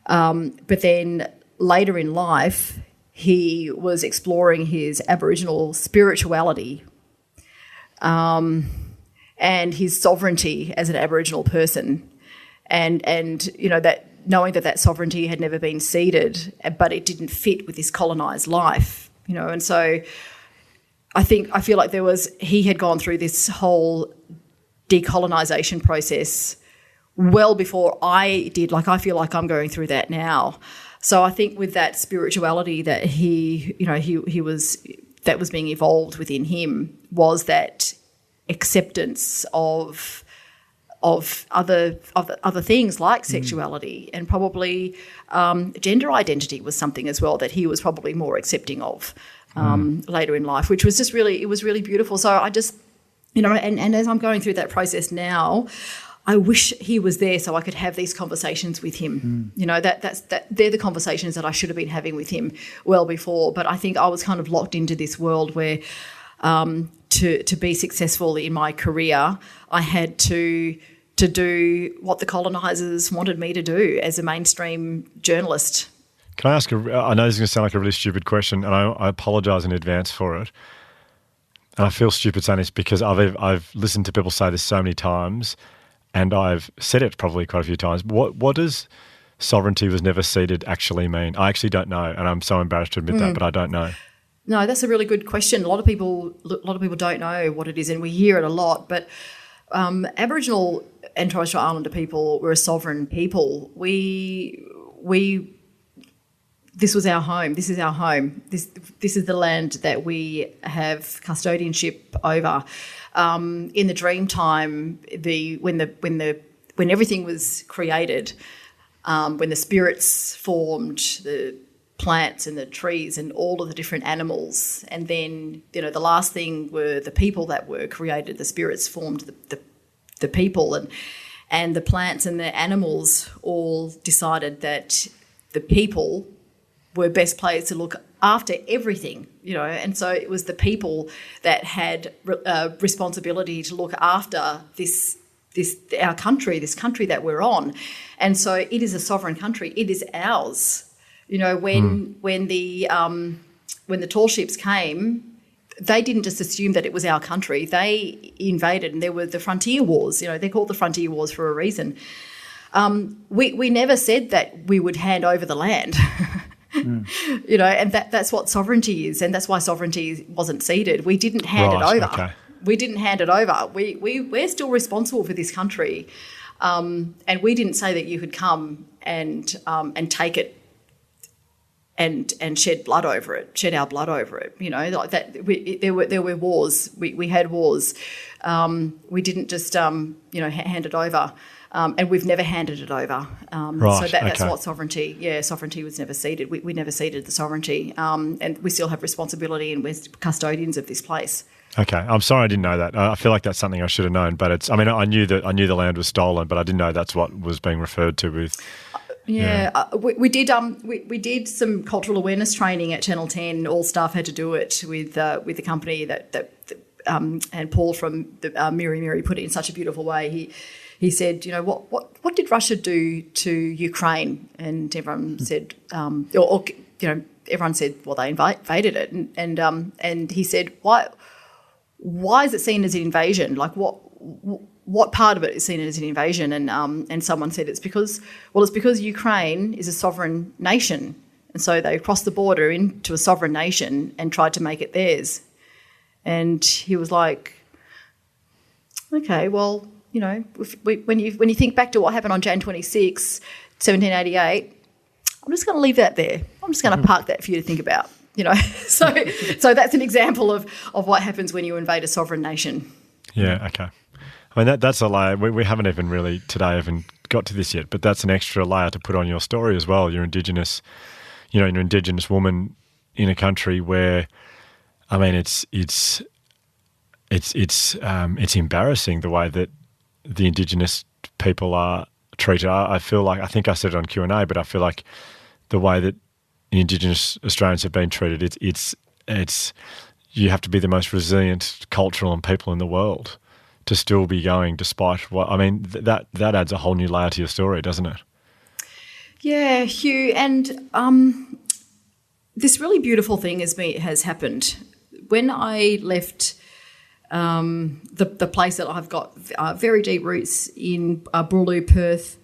But then later in life, he was exploring his Aboriginal spirituality and his sovereignty as an Aboriginal person, and that knowing that sovereignty had never been ceded, but it didn't fit with his colonised life, and so. I feel like he had gone through this whole decolonisation process well before I did. Like I feel like I'm going through that now. So I think with that spirituality that he was being evolved within him was that acceptance of other things like sexuality, and probably gender identity was something as well that he was probably more accepting of. Later in life, which was just it was really beautiful. So I just, and as I'm going through that process now, I wish he was there so I could have these conversations with him. They're the conversations that I should have been having with him well before. But I think I was kind of locked into this world where to be successful in my career, I had to do what the colonisers wanted me to do as a mainstream journalist. Can I ask I know this is going to sound like a really stupid question, and I apologise in advance for it. And I feel stupid saying this because I've listened to people say this so many times, and I've said it probably quite a few times. What does sovereignty was never ceded actually mean? I actually don't know, and I'm so embarrassed to admit that, but I don't know. No, that's a really good question. A lot of people don't know what it is, and we hear it a lot. But Aboriginal and Torres Strait Islander people were a sovereign people. This was our home. This is our home. This is the land that we have custodianship over. In the dream time, when everything was created, when the spirits formed, the plants and the trees and all of the different animals, and then the last thing were the people that were created. The spirits formed the people, and the plants and the animals all decided that the people were best placed to look after everything, and so it was the people that had responsibility to look after this our country, this country that we're on, and so it is a sovereign country. It is ours. When the tall ships came, they didn't just assume that it was our country. They invaded, and there were the frontier wars. They're called the frontier wars for a reason. We never said that we would hand over the land. And that's what sovereignty is, and that's why sovereignty wasn't ceded. We didn't hand it over. Okay. We didn't hand it over. We're still responsible for this country, and we didn't say that you could come and take it and shed blood over it, shed our blood over it. Like that. There were wars. We had wars. We didn't just hand it over. And we've never handed it over. So that's what sovereignty. Yeah, sovereignty was never ceded. We never ceded the sovereignty, and we still have responsibility, and we're custodians of this place. Okay, I'm sorry I didn't know that. I feel like that's something I should have known, but I knew the land was stolen, but I didn't know that's what was being referred to with. We did some cultural awareness training at Channel 10. All staff had to do it with the company that and Paul from the Miri Put it in such a beautiful way. He said, what did Russia do to Ukraine? And everyone said, everyone said, well, they invaded it. And he said, why is it seen as an invasion? Like what part of it is seen as an invasion? And someone said it's because Ukraine is a sovereign nation, and so they crossed the border into a sovereign nation and tried to make it theirs. And he was like, okay, well. When you think back to what happened on Jan 26, 1788, I'm just going to leave that there. I'm just going to park that for you to think about. So that's an example of what happens when you invade a sovereign nation. Yeah. Okay. That's a layer. We haven't even really today even got to this yet, but that's an extra layer to put on your story as well. You're indigenous. You're an indigenous woman in a country where, it's embarrassing the way that the indigenous people are treated. I feel like, I think I said it on Q&A, but I feel like the way that indigenous Australians have been treated, it's you have to be the most resilient cultural and people in the world to still be going despite what, that adds a whole new layer to your story, doesn't it? Yeah, Hugh, and this really beautiful thing has happened. When I left the place that I've got very deep roots in, Boorloo, Perth.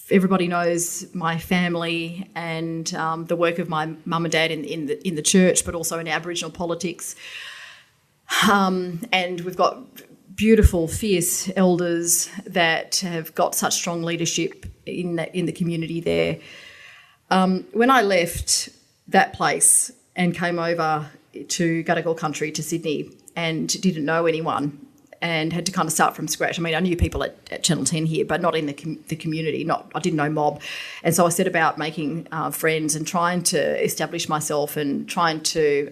Everybody knows my family and the work of my mum and dad in the church, but also in Aboriginal politics. And we've got beautiful, fierce elders that have got such strong leadership in the community there. When I left that place and came over to Gadigal country, to Sydney, and didn't know anyone and had to kind of start from scratch. I knew people at Channel 10 here, but not in the community. I didn't know mob. And so I set about making friends and trying to establish myself and trying to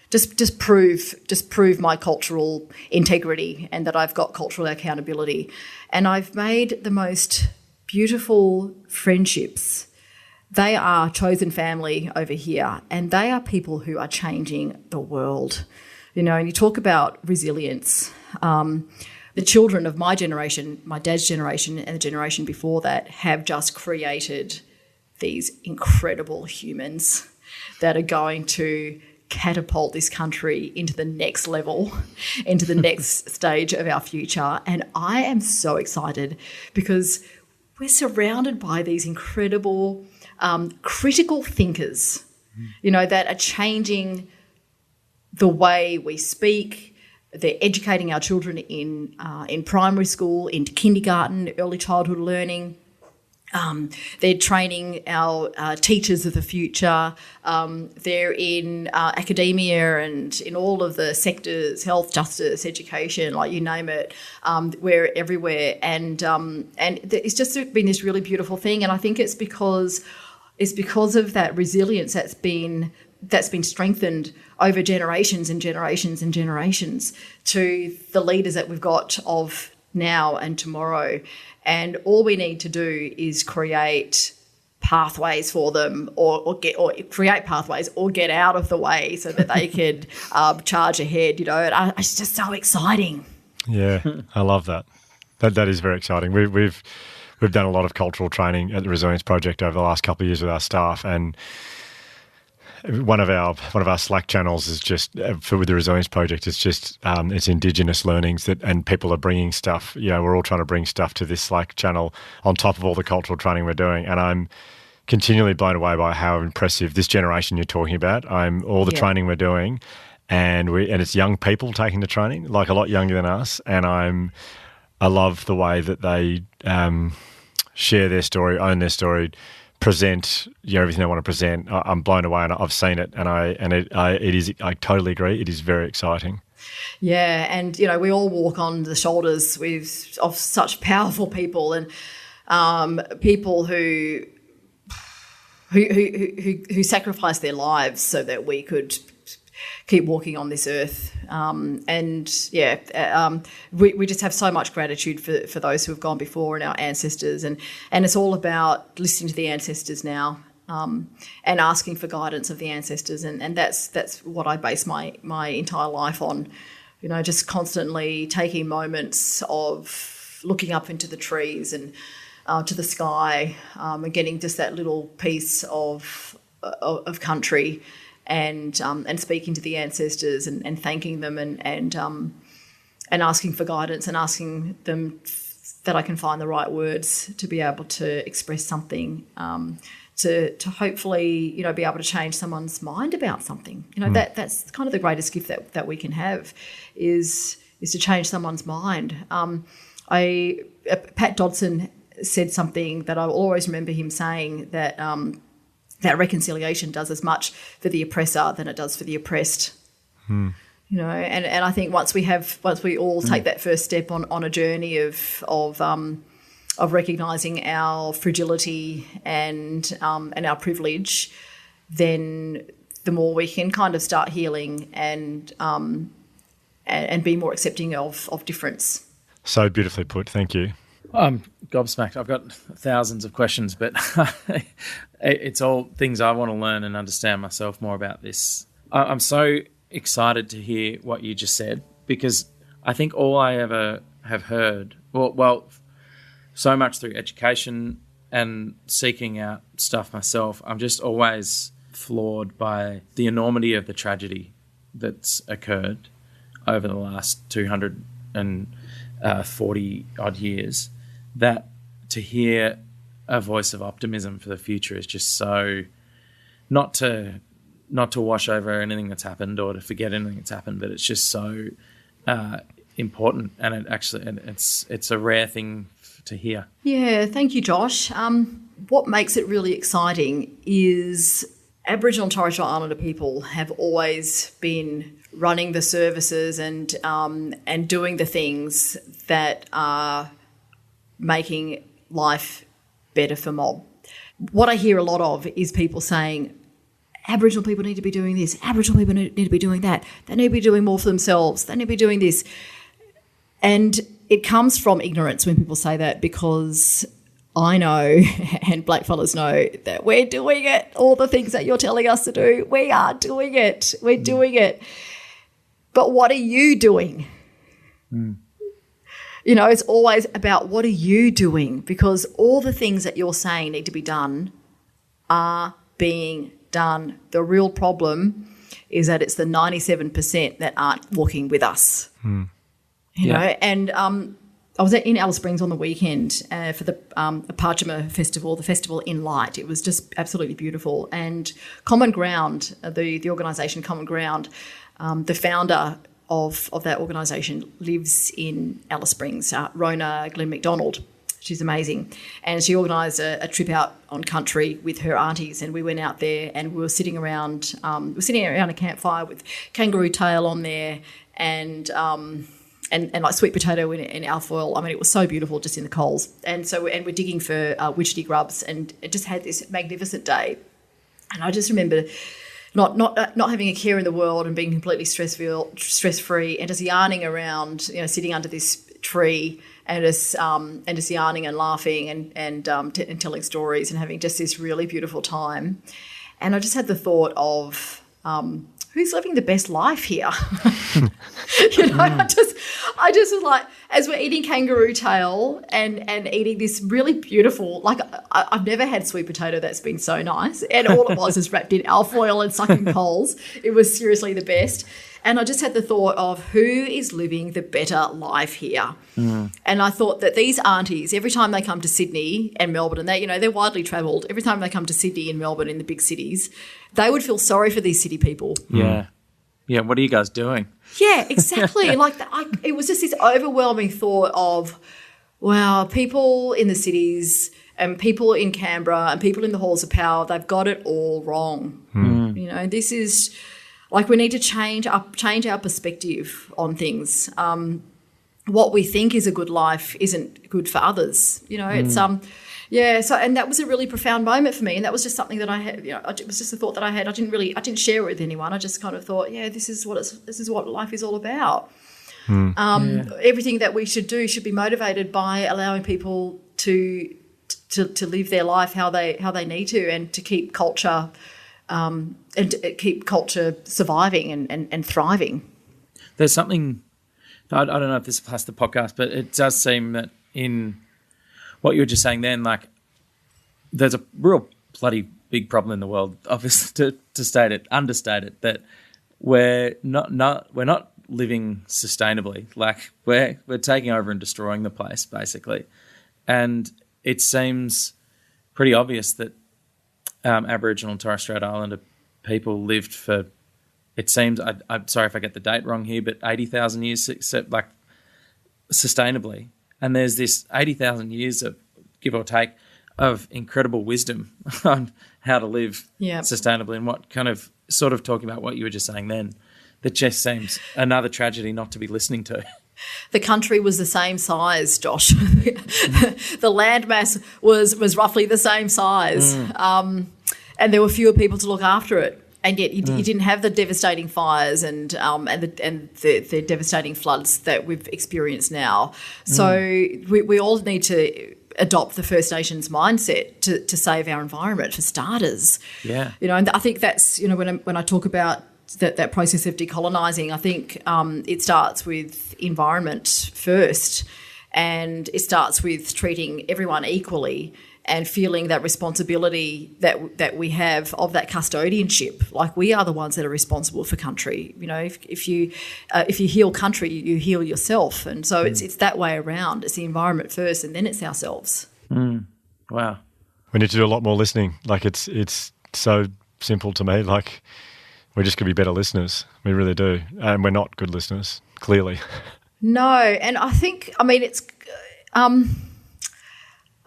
just prove my cultural integrity and that I've got cultural accountability. And I've made the most beautiful friendships. They are chosen family over here, and they are people who are changing the world. And you talk about resilience. The children of my generation, my dad's generation, and the generation before that have just created these incredible humans that are going to catapult this country into the next level, into the next stage of our future. And I am so excited because we're surrounded by these incredible critical thinkers, that are changing the way we speak. They're educating our children in primary school, into kindergarten, early childhood learning. They're training our teachers of the future. They're in academia and in all of the sectors, health, justice, education, like you name it. We're everywhere, and it's just been this really beautiful thing. And I think it's because of that resilience that's been strengthened over generations and generations and generations to the leaders that we've got of now and tomorrow. And all we need to do is create pathways for them or create pathways or get out of the way so that they could charge ahead, And it's just so exciting. Yeah, I love that. That is very exciting. We've done a lot of cultural training at the Resilience Project over the last couple of years with our staff, and one of our Slack channels is just with the Resilience Project. It's just it's indigenous learnings and people are bringing stuff. We're all trying to bring stuff to this Slack channel on top of all the cultural training we're doing, and I'm continually blown away by how impressive this generation you're talking about. All the training we're doing, and it's young people taking the training, like a lot younger than us, and I love the way that they share their story, own their story, present everything they want to present. I'm blown away, and I've seen it, and it is. I totally agree. It is very exciting. Yeah, and we all walk on the shoulders of such powerful people, and people who sacrificed their lives so that we could keep walking on this earth. We just have so much gratitude for those who have gone before and our ancestors. And it's all about listening to the ancestors now and asking for guidance of the ancestors. And that's what I base my entire life on, just constantly taking moments of looking up into the trees and to the sky and getting just that little piece of country. And speaking to the ancestors and thanking them and asking for guidance and asking them that I can find the right words to be able to express something, to hopefully be able to change someone's mind about something. That's kind of the greatest gift that we can have is to change someone's mind. Pat Dodson said something that I will always remember him saying, that reconciliation does as much for the oppressor than it does for the oppressed. And I think once we all take that first step on a journey of recognising our fragility and our privilege, then the more we can kind of start healing and be more accepting of difference. So beautifully put. Thank you. I'm gobsmacked. I've got thousands of questions, but it's all things I want to learn and understand myself more about this. I'm so excited to hear what you just said, because I think all I ever have heard, well, so much through education and seeking out stuff myself, I'm just always floored by the enormity of the tragedy that's occurred over the last 240 odd years. That to hear a voice of optimism for the future is just so not to wash over anything that's happened or to forget anything that's happened, but it's just so important, and it's a rare thing to hear. Yeah, thank you, Josh. What makes it really exciting is Aboriginal and Torres Strait Islander people have always been running the services and doing the things that are making life better for mob. What I hear a lot of is people saying, Aboriginal people need to be doing this, Aboriginal people need to be doing that, they need to be doing more for themselves, they need to be doing this. And it comes from ignorance when people say that, because I know and blackfellas know that we're doing it. All the things that you're telling us to do, we are doing it. We're doing it. But what are you doing? It's always about what are you doing, because all the things that you're saying need to be done are being done. The real problem is that it's the 97% that aren't walking with us. You know, and I was in Alice Springs on the weekend for the Parchima Festival, the Festival in Light. It was just absolutely beautiful. And Common Ground, the organisation Common Ground, the founder of that organisation lives in Alice Springs, Rona Glenn McDonald. She's amazing. And she organised a trip out on country with her aunties, and we went out there and we were sitting around a campfire with kangaroo tail on there and like sweet potato in alfoil. I mean, it was so beautiful just in the coals. And we're digging for witchetty grubs, and it just had this magnificent day. And I just remember not having a care in the world and being completely stress-free and just yarning around, you know, sitting under this tree and just yarning and laughing and telling stories and having just this really beautiful time. And I just had the thought of who's living the best life here? You know, I just was like, as we're eating kangaroo tail and eating this really beautiful, like I've never had sweet potato that's been so nice, and all it was is wrapped in alfoil and sucking coals. It was seriously the best. And I just had the thought of who is living the better life here. And I thought that these aunties, every time they come to Sydney and Melbourne, and they're widely travelled, every time they come to Sydney and Melbourne in the big cities, they would feel sorry for these city people. Yeah. Yeah, what are you guys doing? Yeah, exactly. It was just this overwhelming thought of, wow, people in the cities and people in Canberra and people in the halls of power, they've got it all wrong. You know, this is like we need to change our perspective on things. What we think is a good life isn't good for others. You know, it's So, and that was a really profound moment for me, and that was just something that I had. You know, it was just a thought that I had. I didn't share it with anyone. I just kind of thought, yeah, this is what life is all about. Everything that we should do should be motivated by allowing people to live their life how they need to, and to keep culture surviving and thriving. There's something. I don't know if this is past the podcast, but it does seem that in what you were just saying then, like, there's a real bloody big problem in the world, obviously, to understate it, that we're not living sustainably. Like, we're taking over and destroying the place, basically. And it seems pretty obvious that Aboriginal and Torres Strait Islander people lived for, it seems, I'm sorry if I get the date wrong here, but 80,000 years, except like sustainably. And there's this 80,000 years of, give or take, of incredible wisdom on how to live sustainably, and what kind of sort of talking about what you were just saying then, that just seems another tragedy not to be listening to. The country was the same size, Josh. The landmass was roughly the same size, and there were fewer people to look after it. And yet you didn't have the devastating fires and the devastating floods that we've experienced now. So we all need to adopt the First Nations mindset to save our environment, for starters. Yeah, you know, and I think that's, you know, when I talk about that process of decolonising, I think it starts with environment first, and it starts with treating everyone equally and feeling that responsibility that we have of that custodianship. Like, we are the ones that are responsible for country. You know, if you heal country, you heal yourself, and so it's that way around. It's the environment first, and then it's ourselves. Wow, we need to do a lot more listening. Like, it's so simple to me. Like, we're just going to be better listeners. We really do, and we're not good listeners, clearly. No, and I think, I mean, it's.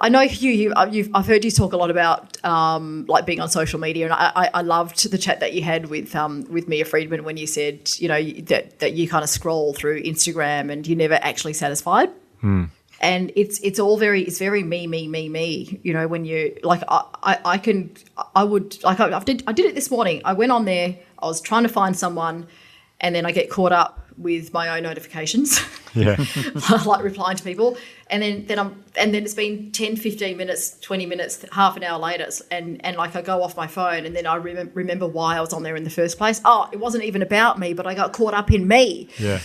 I know I've heard you talk a lot about like being on social media, and I loved the chat that you had with Mia Friedman when you said, you know, that you kind of scroll through Instagram and you're never actually satisfied. And it's very me. You know, when you like, I did it this morning. I went on there. I was trying to find someone, and then I get caught up with my own notifications. Yeah. Like replying to people. And then it's been 10, 15 minutes, 20 minutes, half an hour later, and like I go off my phone, and then I remember why I was on there in the first place. Oh, it wasn't even about me, but I got caught up in me. Yeah.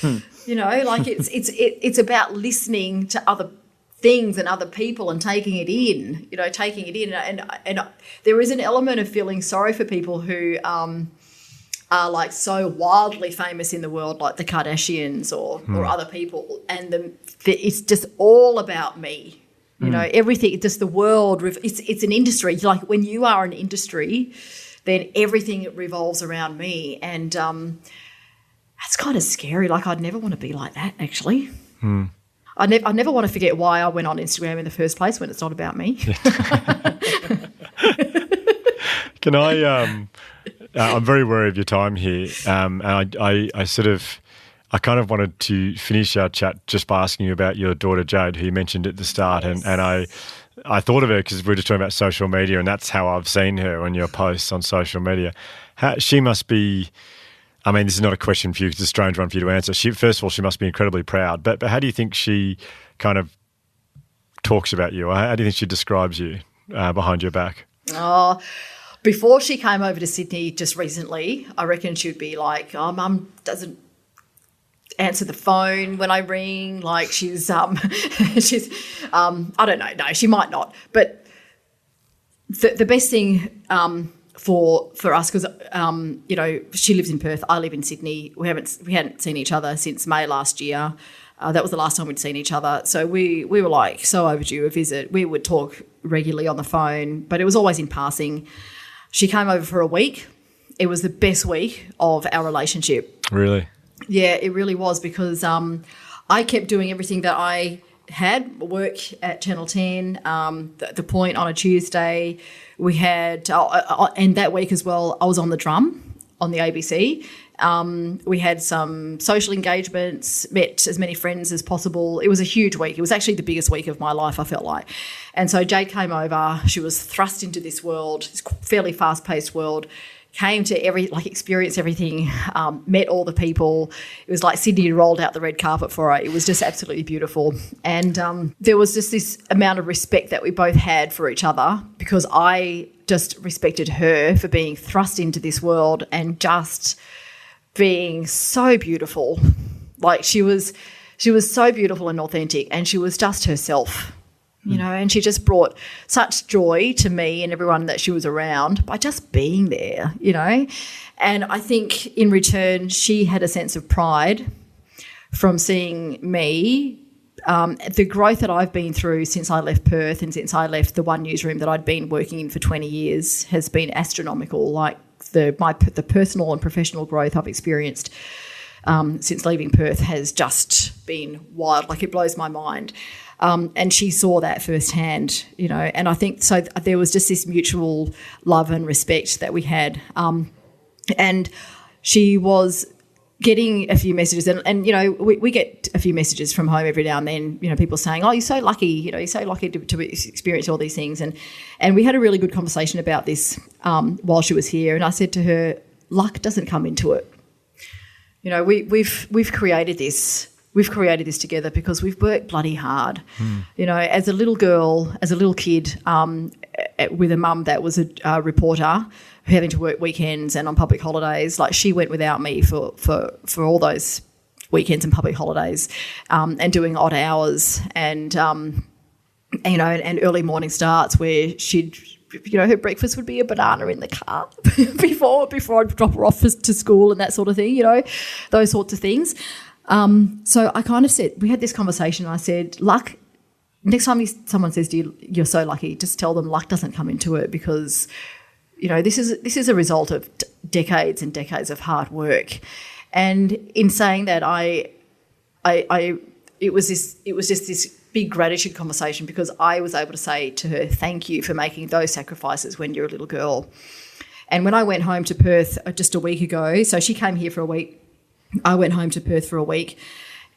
You know, like it's about listening to other things and other people and taking it in. You know, taking it in, and there is an element of feeling sorry for people who are like so wildly famous in the world, like the Kardashians or other people, and it's just all about me. You know, everything, just the world. It's an industry. Like when you are an industry, then everything revolves around me, and that's kind of scary. Like I'd never want to be like that. Actually, I never want to forget why I went on Instagram in the first place when it's not about me. Can I? I'm very wary of your time here, and I kind of wanted to finish our chat just by asking you about your daughter Jade, who you mentioned at the start, Yes. and I thought of her because we were just talking about social media, and that's how I've seen her on your posts on social media. She must be. I mean, this is not a question for you; it's a strange one for you to answer. First of all, she must be incredibly proud. But how do you think she kind of talks about you? Or how do you think she describes you behind your back? Oh, before she came over to Sydney just recently, I reckon she'd be like, "Oh, Mum doesn't answer the phone when I ring." Like she's I don't know. No, she might not. But the best thing for us, because you know, she lives in Perth, I live in Sydney. We hadn't seen each other since May last year. That was the last time we'd seen each other. So we were like so overdue a visit. We would talk regularly on the phone, but it was always in passing. She came over for a week. It was the best week of our relationship. Really? Yeah, it really was, because I kept doing everything that I had, work at Channel 10, the Point on a Tuesday. We had, and that week as well, I was on the drum on the ABC. We had some social engagements, met as many friends as possible. It was a huge week. It was actually the biggest week of my life, I felt like. And so Jade came over. She was thrust into this world, this fairly fast-paced world, came to experience everything, met all the people. It was like Sydney rolled out the red carpet for her. It was just absolutely beautiful. And there was just this amount of respect that we both had for each other, because I just respected her for being thrust into this world and just being so beautiful. Like she was so beautiful and authentic, and she was just herself. You know, and she just brought such joy to me and everyone that she was around by just being there, you know. And I think in return she had a sense of pride from seeing me. The growth that I've been through since I left Perth and since I left the one newsroom that I'd been working in for 20 years has been astronomical. Like the personal and professional growth I've experienced since leaving Perth has just been wild. Like it blows my mind. And she saw that firsthand, you know, and I think so there was just this mutual love and respect that we had. And she was getting a few messages, and you know, we get a few messages from home every now and then, you know, people saying, "Oh, you're so lucky, you know, you're so lucky to experience all these things." And we had a really good conversation about this while she was here, and I said to her, luck doesn't come into it. You know, we've created this. We've created this together because we've worked bloody hard. You know, as a little girl, as a little kid, with a mum that was a reporter, having to work weekends and on public holidays, like she went without me for all those weekends and public holidays, and doing odd hours and you know, and early morning starts where she'd, you know, her breakfast would be a banana in the car before I'd drop her off to school and that sort of thing, you know, those sorts of things. So I kind of said, we had this conversation and I said, luck, next time someone says to you, you're so lucky, just tell them luck doesn't come into it, because, you know, this is a result of decades and decades of hard work. And in saying that, it was just this big gratitude conversation, because I was able to say to her, thank you for making those sacrifices when you're a little girl. And when I went home to Perth just a week ago, so she came here for a week, I went home to Perth for a week,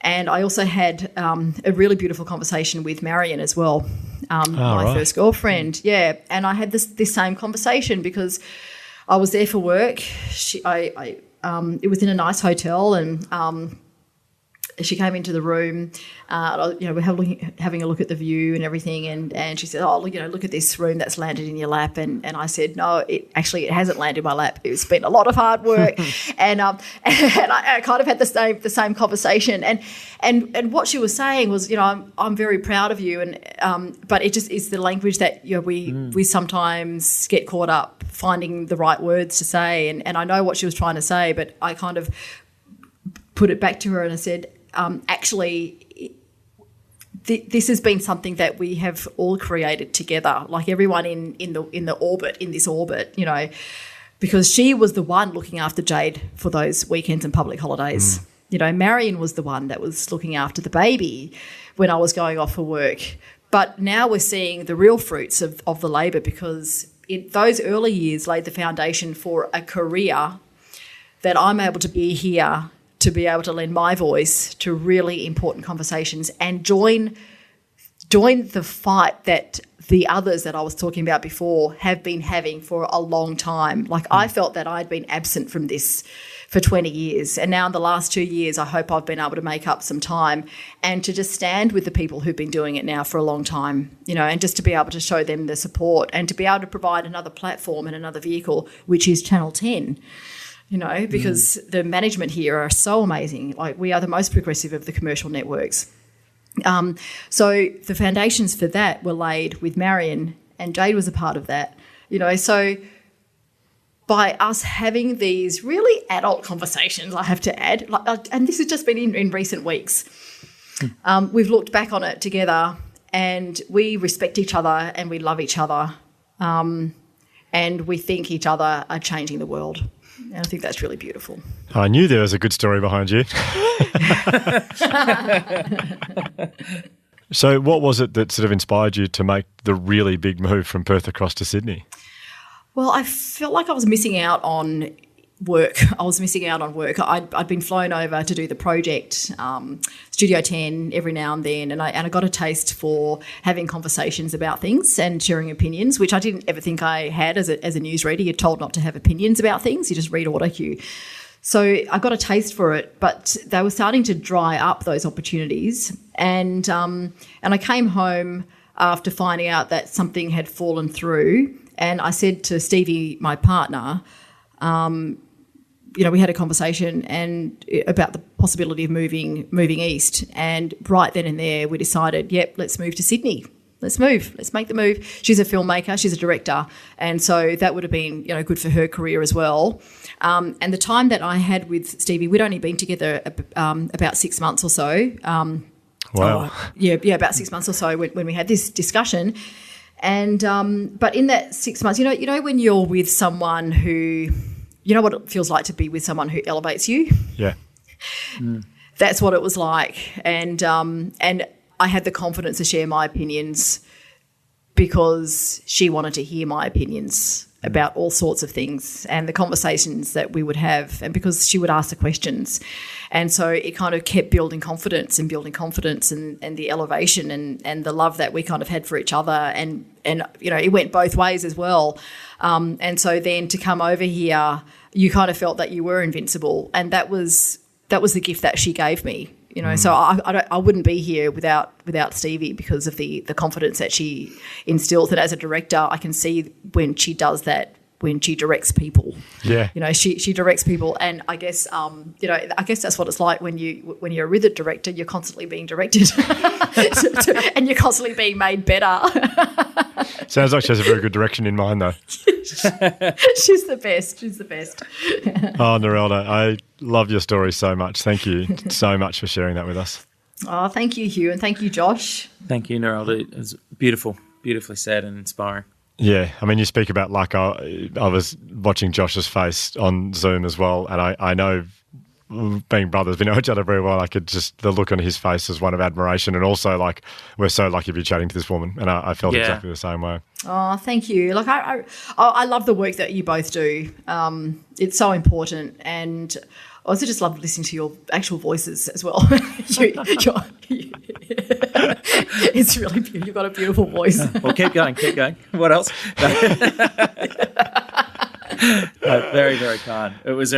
and I also had a really beautiful conversation with Marion as well, my first girlfriend. Yeah, and I had this same conversation because I was there for work. It was in a nice hotel, and she came into the room, we're having a look at the view and everything, and she said, "Oh, look at this room that's landed in your lap." And I said, "No, it hasn't landed in my lap. It's been a lot of hard work." and I kind of had the same conversation, and what she was saying was, I'm very proud of you, and but it just is the language that we sometimes get caught up finding the right words to say, and I know what she was trying to say, but I kind of put it back to her and I said, actually, this has been something that we have all created together, like everyone in this orbit, because she was the one looking after Jade for those weekends and public holidays. Marion was the one that was looking after the baby when I was going off for work. But now we're seeing the real fruits of the labour, because those early years laid the foundation for a career that I'm able to be here to be able to lend my voice to really important conversations and join the fight that the others that I was talking about before have been having for a long time. Like I felt that I'd been absent from this for 20 years. And now in the last 2 years, I hope I've been able to make up some time and to just stand with the people who've been doing it now for a long time, and just to be able to show them the support and to be able to provide another platform and another vehicle, which is Channel 10. Because the management here are so amazing. Like we are the most progressive of the commercial networks. So the foundations for that were laid with Marion, and Jade was a part of that. So by us having these really adult conversations, I have to add, and this has just been in recent weeks, we've looked back on it together and we respect each other and we love each other, and we think each other are changing the world. And I think that's really beautiful. I knew there was a good story behind you. So what was it that sort of inspired you to make the really big move from Perth across to Sydney? Well, I felt like I was missing out on work. I'd been flown over to do the project, Studio 10, every now and then, and I got a taste for having conversations about things and sharing opinions, which I didn't ever think I had as a newsreader. You're told not to have opinions about things. You just read auto cue. So I got a taste for it, but they were starting to dry up, those opportunities. And I came home after finding out that something had fallen through, and I said to Stevie, my partner, we had a conversation about the possibility of moving east, and right then and there we decided, let's move to Sydney. Let's make the move. She's a filmmaker, she's a director, and so that would have been good for her career as well. And the time that I had with Stevie, we'd only been together about 6 months or so. Wow. About 6 months or so when we had this discussion. And but in that 6 months, when you're with someone who, what it feels like to be with someone who elevates you. Yeah. That's what it was like. And I had the confidence to share my opinions because she wanted to hear my opinions about all sorts of things and the conversations that we would have, and because she would ask the questions. And so it kind of kept building confidence and the elevation and the love that we kind of had for each other. And it went both ways as well. And so then to come over here, you kind of felt that you were invincible, and that was the gift that she gave me. So I wouldn't be here without Stevie because of the confidence that she instills. And as a director, I can see when she does that, when she directs people. Yeah. She directs people, and I guess I guess that's what it's like when you're with a director. You're constantly being directed, and you're constantly being made better. Sounds like she has a very good direction in mind, though. She's the best. Oh, Narelda, I love your story so much. Thank you so much for sharing that with us. Oh, thank you, Hugh, and thank you, Josh. Thank you, Narelda. It was beautifully said and inspiring. Yeah, I mean, you speak about luck. I was watching Josh's face on Zoom as well, and I know, being brothers, we know each other very well. I could just, the look on his face is one of admiration, and also like, we're so lucky to be chatting to this woman, and I felt exactly the same way. Oh, thank you. Like I love the work that you both do. It's so important, and I also just love listening to your actual voices as well. It's really beautiful. You've got a beautiful voice. Well, keep going. What else? Very, very kind. It was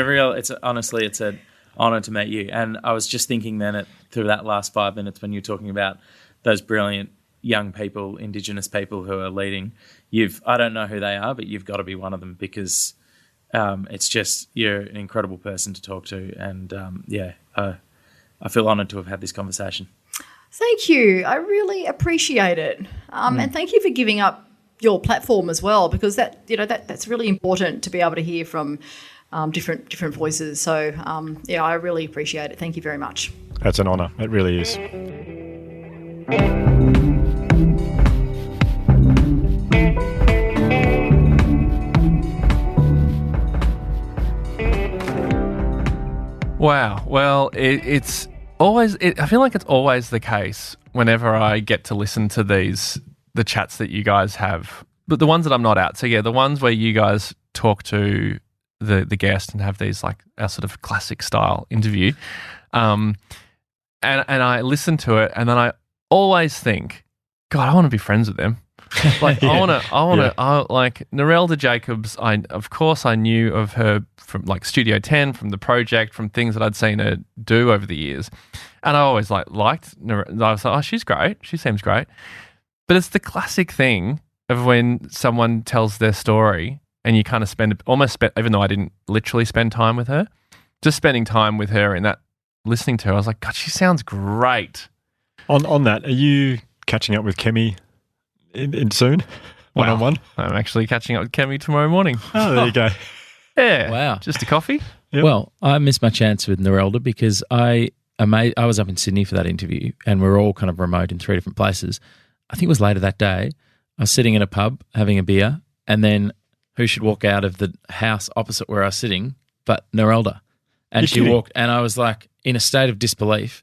honestly, it's an honoured to meet you. And I was just thinking then through that last 5 minutes when you were talking about those brilliant young people, Indigenous people who are leading, I don't know who they are, but you've got to be one of them because it's just, you're an incredible person to talk to. And I feel honoured to have had this conversation. Thank you. I really appreciate it. And thank you for giving up your platform as well, because that's really important to be able to hear from different voices. So I really appreciate it. Thank you very much. That's an honour. It really is. Wow. Well, it's always. I feel like it's always the case whenever I get to listen to the chats that you guys have, but the ones that I'm not at. So yeah, the ones where you guys talk to the guest and have these like our sort of classic style interview, and I listen to it, and then I always think, God, I want to be friends with them. Like I want to, like Narelda Jacobs. Of course I knew of her from like Studio 10, from the project, from things that I'd seen her do over the years, and I always liked. I was like, oh, she's great. She seems great. But it's the classic thing of when someone tells their story and you kind of even though I didn't literally spend time with her, just spending time with her and that listening to her, I was like, God, she sounds great. On that, are you catching up with Kemi in soon? One-on-one? I'm actually catching up with Kemi tomorrow morning. Oh, there you go. Yeah. Wow. Just a coffee. Yep. Well, I missed my chance with Narelda because I was up in Sydney for that interview and we were all kind of remote in 3 different places. I think it was later that day. I was sitting in a pub having a beer, and then who should walk out of the house opposite where I was sitting but Narelda. And she walked, and I was like in a state of disbelief,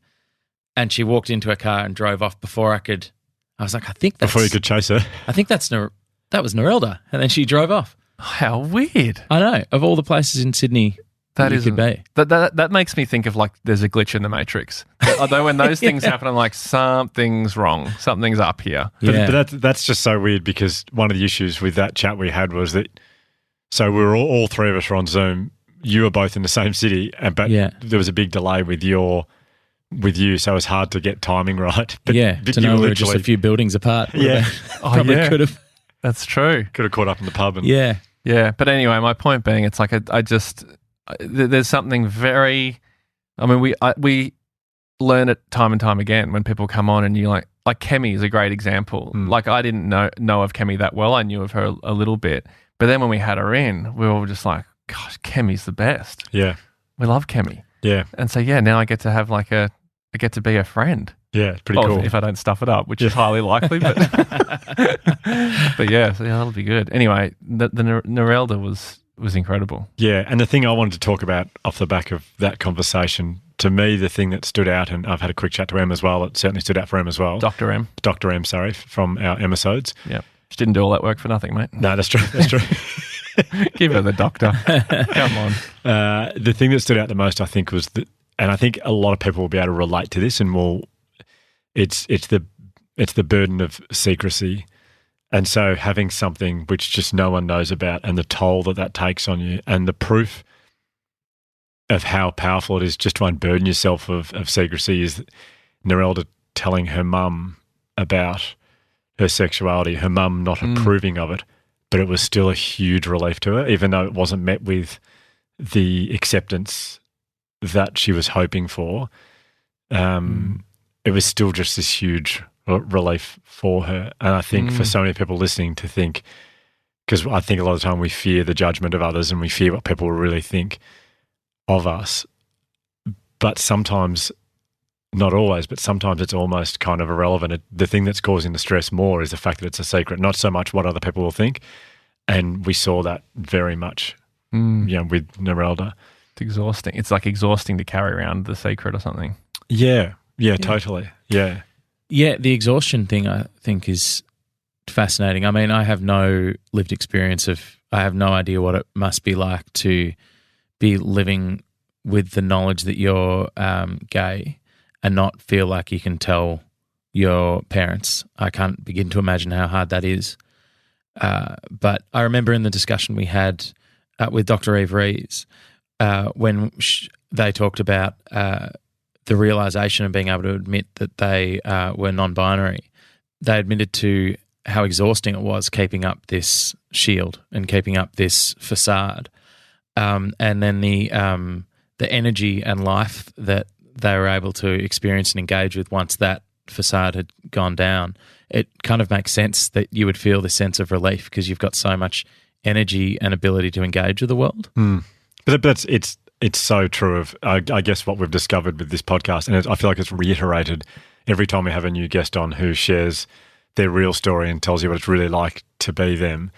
and she walked into her car and drove off before I was like, I think that's... Before you could chase her. I think that was Narelda. And then she drove off. How weird. I know. Of all the places in Sydney that you could be. That makes me think of like there's a glitch in the Matrix. Although when those things happen, I'm like, something's wrong. Something's up here. But that's just so weird because one of the issues with that chat we had was that, so we were all 3 of us were on Zoom. You were both in the same city, but there was a big delay with you, so it was hard to get timing right. But to know we were just a few buildings apart. Probably could have. That's true. Could have caught up in the pub. Yeah. But anyway, my point being, it's like there's something very. I mean, we learn it time and time again when people come on, and you like Kemi is a great example. Like I didn't know of Kemi that well. I knew of her a little bit, but then when we had her in, we were all just like, gosh, Kemi's the best. Yeah, we love Kemi. Yeah, and so now I get to have I get to be a friend. Yeah, it's pretty cool. If I don't stuff it up, which is highly likely, but so that'll be good. Anyway, the Narelda was incredible. Yeah, and the thing I wanted to talk about off the back of that conversation, to me, the thing that stood out, and I've had a quick chat to Em as well, it certainly stood out for Em as well. Dr. M, sorry, from our episodes. Yeah. She didn't do all that work for nothing, mate. No, that's true. Give her the doctor. Come on. The thing that stood out the most, I think, was that, and I think a lot of people will be able to relate to this, and it's the burden of secrecy. And so having something which just no one knows about, and the toll that takes on you, and the proof of how powerful it is just to unburden yourself of secrecy is Narelda telling her mum about her sexuality, her mum not approving of it, but it was still a huge relief to her, even though it wasn't met with the acceptance that she was hoping for. It was still just this huge relief for her. And I think for so many people listening to think, because I think a lot of the time we fear the judgment of others and we fear what people will really think of us. But sometimes, not always, but sometimes it's almost kind of irrelevant. The thing that's causing the stress more is the fact that it's a secret, not so much what other people will think. And we saw that very much with Narelda. It's exhausting. It's like exhausting to carry around the secret or something. Yeah, totally. Yeah. Yeah, the exhaustion thing I think is fascinating. I mean, I have no lived experience I have no idea what it must be like to be living with the knowledge that you're gay and not feel like you can tell your parents. I can't begin to imagine how hard that is. But I remember in the discussion we had with Dr. Eve Rees, when they talked about the realization of being able to admit that they were non-binary. They admitted to how exhausting it was keeping up this shield and keeping up this facade, and then the energy and life that they were able to experience and engage with once that facade had gone down. It kind of makes sense that you would feel this sense of relief because you've got so much energy and ability to engage with the world. But it's so true of, I guess, what we've discovered with this podcast, and I feel like it's reiterated every time we have a new guest on who shares their real story and tells you what it's really like to be them.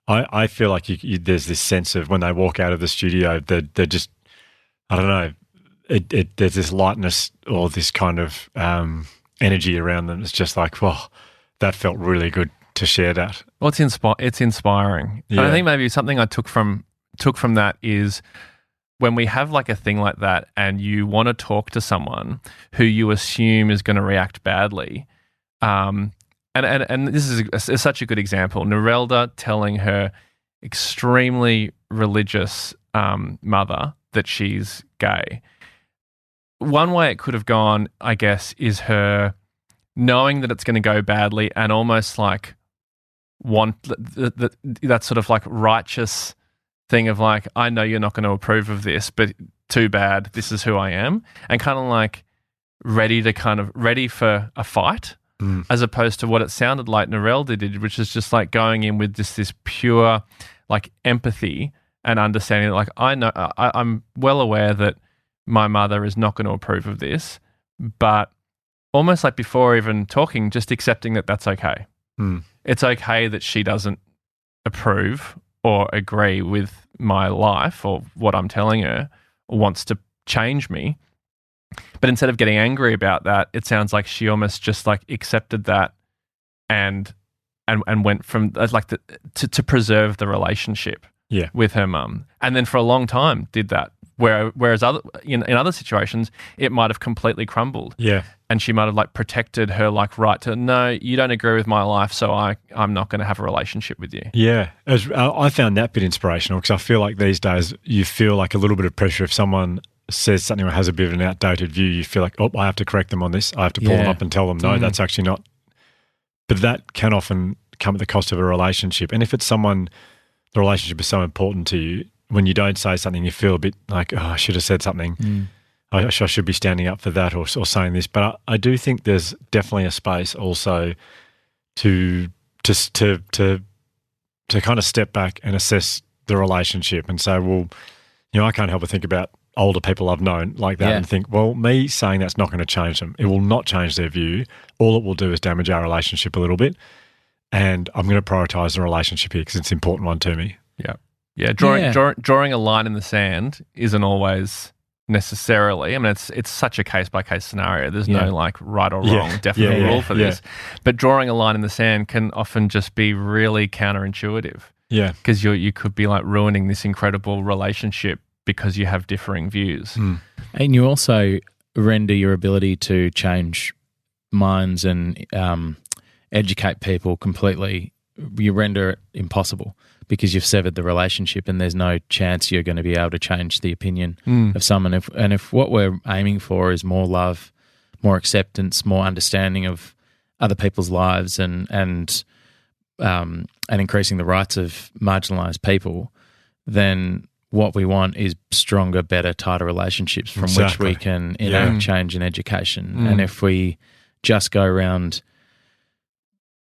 I feel like there's this sense of when they walk out of the studio, they're just, I don't know, there's this lightness or this kind of energy around them. It's just like, well, that felt really good to share that. Well, it's inspiring. Yeah. And I think maybe something I took from that is when we have like a thing like that and you want to talk to someone who you assume is going to react badly, and this is such a good example. Narelda telling her extremely religious mother that she's gay. One way it could have gone, I guess, is her knowing that it's going to go badly and almost like want that sort of like righteous thing of like, I know you're not going to approve of this, but too bad, this is who I am, and kind of like ready for a fight, as opposed to what it sounded like Narelda did, which is just like going in with just this pure like empathy and understanding that like, I know I'm well aware that my mother is not going to approve of this, but almost like before even talking, just accepting that that's okay. It's okay that she doesn't approve or agree with my life or what I'm telling her, or wants to change me. But instead of getting angry about that, it sounds like she almost just like accepted that and went from like to preserve the relationship with her mum. And then for a long time did that. Whereas in other situations, it might have completely crumbled. Yeah. And she might have like protected her like right to, no, you don't agree with my life, so I'm not going to have a relationship with you. Yeah. I found that bit inspirational because I feel like these days you feel like a little bit of pressure if someone says something or has a bit of an outdated view. You feel like, oh, I have to correct them on this. I have to pull them up and tell them, no, that's actually not. But that can often come at the cost of a relationship. And if it's someone, the relationship is so important to you, when you don't say something, you feel a bit like, oh, I should have said something. I should be standing up for that or saying this. But I do think there's definitely a space also to kind of step back and assess the relationship and say, well, I can't help but think about older people I've known like that and think, well, me saying that's not going to change them. It will not change their view. All it will do is damage our relationship a little bit. And I'm going to prioritise the relationship here because it's an important one to me. Yeah. Yeah, drawing a line in the sand isn't always necessarily. I mean, it's such a case by case scenario. There's no like right or wrong definite rule for this. But drawing a line in the sand can often just be really counterintuitive. Yeah, because you could be like ruining this incredible relationship because you have differing views. And you also render your ability to change minds and educate people completely. You render it impossible. Because you've severed the relationship and there's no chance you're going to be able to change the opinion of someone. If what we're aiming for is more love, more acceptance, more understanding of other people's lives and increasing the rights of marginalised people, then what we want is stronger, better, tighter relationships from which we can enact change in education. And if we just go around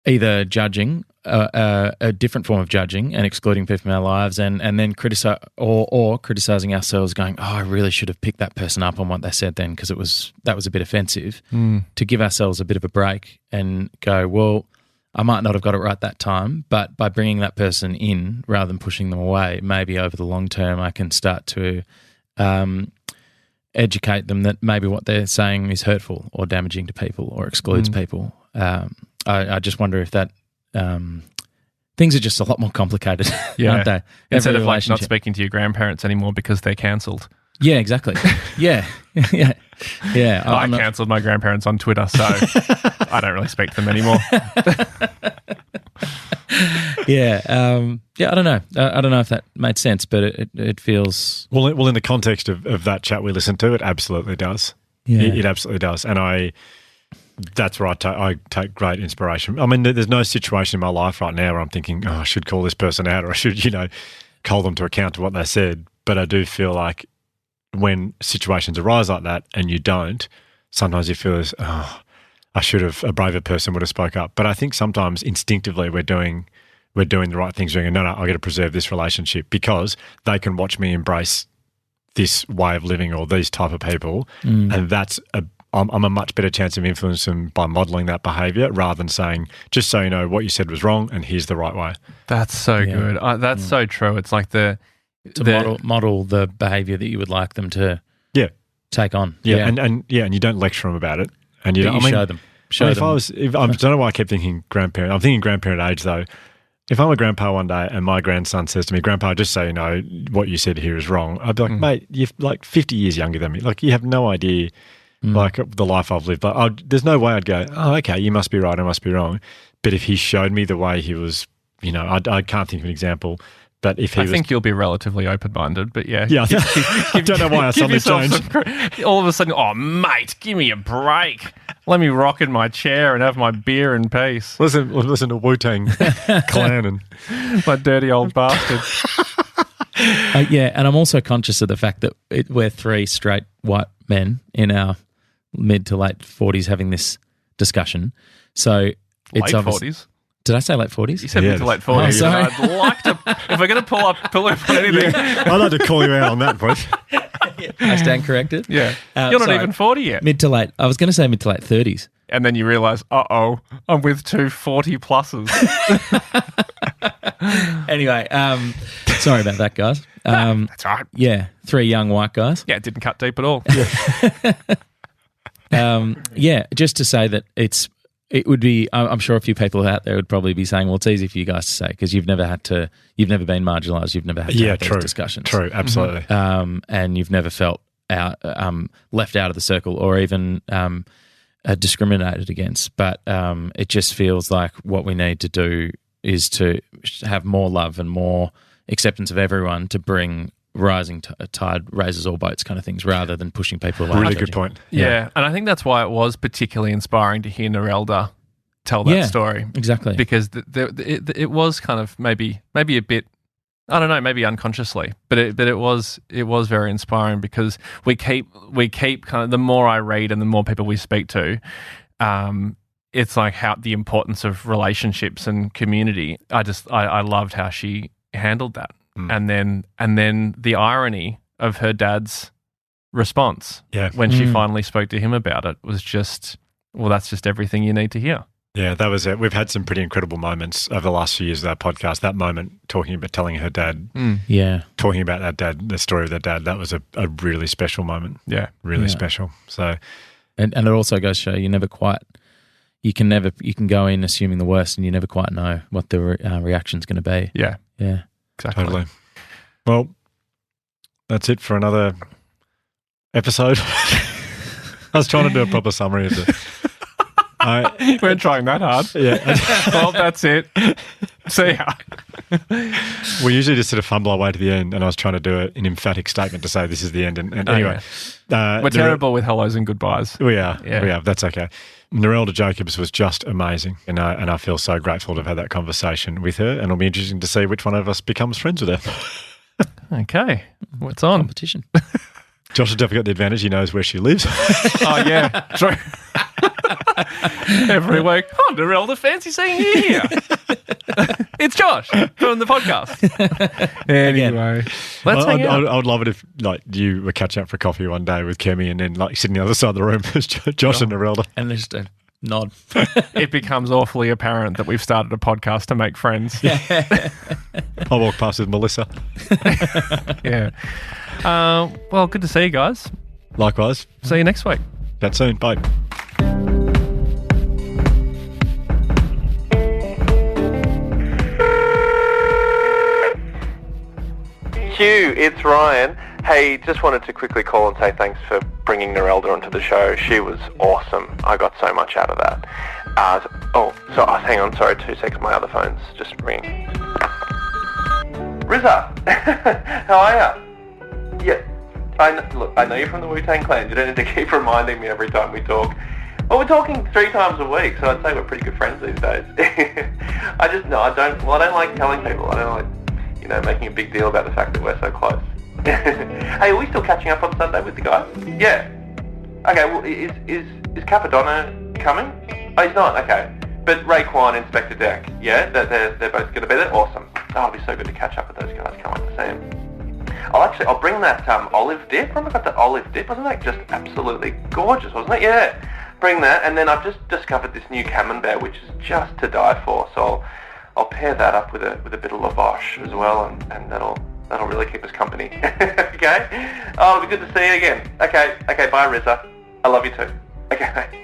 either judging a different form of judging and excluding people from our lives and then criticising ourselves going, oh, I really should have picked that person up on what they said then because that was a bit offensive, to give ourselves a bit of a break and go, well, I might not have got it right that time, but by bringing that person in rather than pushing them away, maybe over the long term I can start to educate them that maybe what they're saying is hurtful or damaging to people or excludes people. I just wonder if that things are just a lot more complicated, aren't they? Instead of like not speaking to your grandparents anymore because they're cancelled. Yeah, exactly. Yeah. I cancelled my grandparents on Twitter, so I don't really speak to them anymore. Yeah, I don't know. I don't know if that made sense, but it feels... Well, in the context of that chat we listened to, it absolutely does. Yeah. It absolutely does. And that's where I take great inspiration. I mean, there's no situation in my life right now where I'm thinking, I should call this person out or I should, call them to account to what they said. But I do feel like when situations arise like that and you don't, sometimes you feel as, I should have, a braver person would have spoke up. But I think sometimes instinctively we're doing the right things. We're going, no, I got to preserve this relationship because they can watch me embrace this way of living or these type of people. And I'm a much better chance of influencing them by modelling that behaviour rather than saying, just so you know, what you said was wrong and here's the right way. That's so good. That's so true. It's like model the behaviour that you would like them to take on. Yeah. And you don't lecture them about it. And you show them. I don't know why I kept thinking grandparent. I'm thinking grandparent age though. If I'm a grandpa one day and my grandson says to me, Grandpa, just so you know, what you said here is wrong, I'd be like, mate, you're like 50 years younger than me. Like, you have no idea, like, the life I've lived. Like, there's no way I'd go, oh, okay, you must be right, I must be wrong. But if he showed me the way he was, I can't think of an example. But if he I think you'll be relatively open-minded, but yeah. Yeah, I don't know why I suddenly changed. All of a sudden, oh, mate, give me a break. Let me rock in my chair and have my beer in peace. Listen to Wu-Tang Clan and my dirty old bastard. And I'm also conscious of the fact that we're three straight white men in our mid to late 40s having this discussion. So it's late 40s? Did I say late 40s? You said mid to late 40s. Oh, sorry. I'd like to, if we're going to pull up on anything. I'd like to call you out on that point. I stand corrected. Yeah. You're not even 40 yet. Mid to late. I was going to say mid to late 30s. And then you realise, I'm with two 40-plussers. Anyway, sorry about that, guys. That's all right. Yeah, three young white guys. Yeah, it didn't cut deep at all. Just to say that it would be, I'm sure a few people out there would probably be saying, well, it's easy for you guys to say because you've never been marginalised, you've never had to have those discussions. True, absolutely. And you've never felt left out of the circle or even discriminated against. But it just feels like what we need to do is to have more love and more acceptance of everyone to bring rising tide raises all boats kind of things rather than pushing people away. Really good point. Yeah, and I think that's why it was particularly inspiring to hear Narelda tell that story. Exactly. Because it was kind of maybe a bit, I don't know, maybe unconsciously, but it was very inspiring because we keep kind of, the more I read and the more people we speak to, it's like how the importance of relationships and community. I loved how she handled that. And then the irony of her dad's response when she finally spoke to him about it was just, well, that's just everything you need to hear. Yeah, that was it. We've had some pretty incredible moments over the last few years of that podcast. That moment telling her dad, talking about that dad, the story of their dad, that was a really special moment. Yeah. Really special. So, and it also goes to show you can go in assuming the worst and you never quite know what the reaction's going to be. Yeah. Yeah. Exactly. Totally. Well, that's it for another episode. I was trying to do a proper summary of it. We weren't trying that hard. Yeah. Well, that's it. See ya. We usually just sort of fumble our way to the end, and I was trying to do an emphatic statement to say this is the end. And anyway. We're terrible with hellos and goodbyes. We are. That's okay. Narelda Jacobs was just amazing, and I feel so grateful to have had that conversation with her, and it'll be interesting to see which one of us becomes friends with her. Okay. What's on? Competition. Josh has definitely got the advantage. He knows where she lives. Oh, yeah. True. Every week, Narelda, fancy seeing you here. It's Josh from the podcast. Anyway, let's hang out. I would love it if you were catching up for coffee one day with Kemi and then sitting the other side of the room as Josh and Narelda. And just a nod. It becomes awfully apparent that we've started a podcast to make friends. I walk past with Melissa. Yeah. Well, good to see you guys. Likewise. See you next week. Chat soon. Bye. Hugh, it's Ryan. Hey, just wanted to quickly call and say thanks for bringing Narelda onto the show. She was awesome. I got so much out of that. Hang on, sorry, 2 seconds. My other phone's just ringing. Rizza, how are ya? Yeah, I know you're from the Wu-Tang Clan. You don't need to keep reminding me every time we talk. Well, we're talking 3 times a week, so I'd say we're pretty good friends these days. I don't like telling people. I don't like, making a big deal about the fact that we're so close. Hey, are we still catching up on Sunday with the guys? Yeah. Okay, well, is Capadonna coming? Oh, he's not? Okay. But Raekwon, Inspector Deck, yeah? They're both going to be there? Awesome. Oh, it'll be so good to catch up with those guys. Can't wait to see them. I'll bring that olive dip. Remember I got the olive dip? Wasn't that just absolutely gorgeous, wasn't it? Yeah. Bring that. And then I've just discovered this new camembert, which is just to die for. So I'll pair that up with a bit of lavash as well, and that'll really keep us company. Okay? Oh, it'll be good to see you again. Okay, bye, Rizza. I love you too. Okay.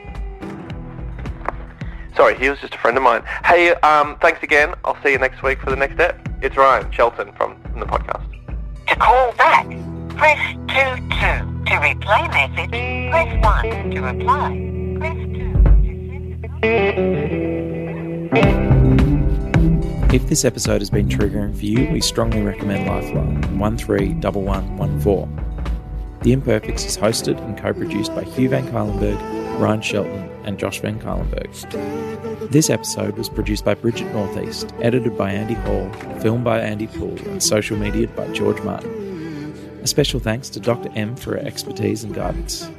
Sorry, he was just a friend of mine. Hey, thanks again. I'll see you next week for the next step. It's Ryan Shelton from the podcast. To call back, press 22. To replay message, press 1. To reply, press 2. If this episode has been triggering for you, we strongly recommend Lifeline 131114. The Imperfects is hosted and co-produced by Hugh Van Cuylenberg, Ryan Shelton and Josh Van Cuylenberg. This episode was produced by Bridget Northeast, edited by Andy Hall, filmed by Andy Poole and social mediaed by George Martin. A special thanks to Dr. M for her expertise and guidance.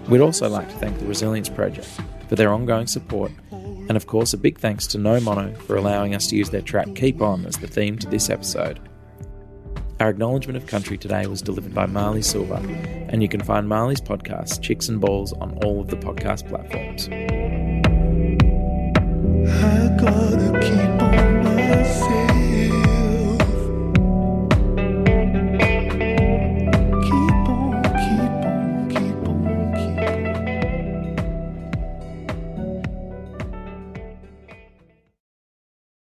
We'd also like to thank the Resilience Project for their ongoing support, and of course a big thanks to No Mono for allowing us to use their track Keep On as the theme to this episode. Our acknowledgement of country today was delivered by Marley Silva, and you can find Marley's podcast, Chicks and Balls, on all of the podcast platforms.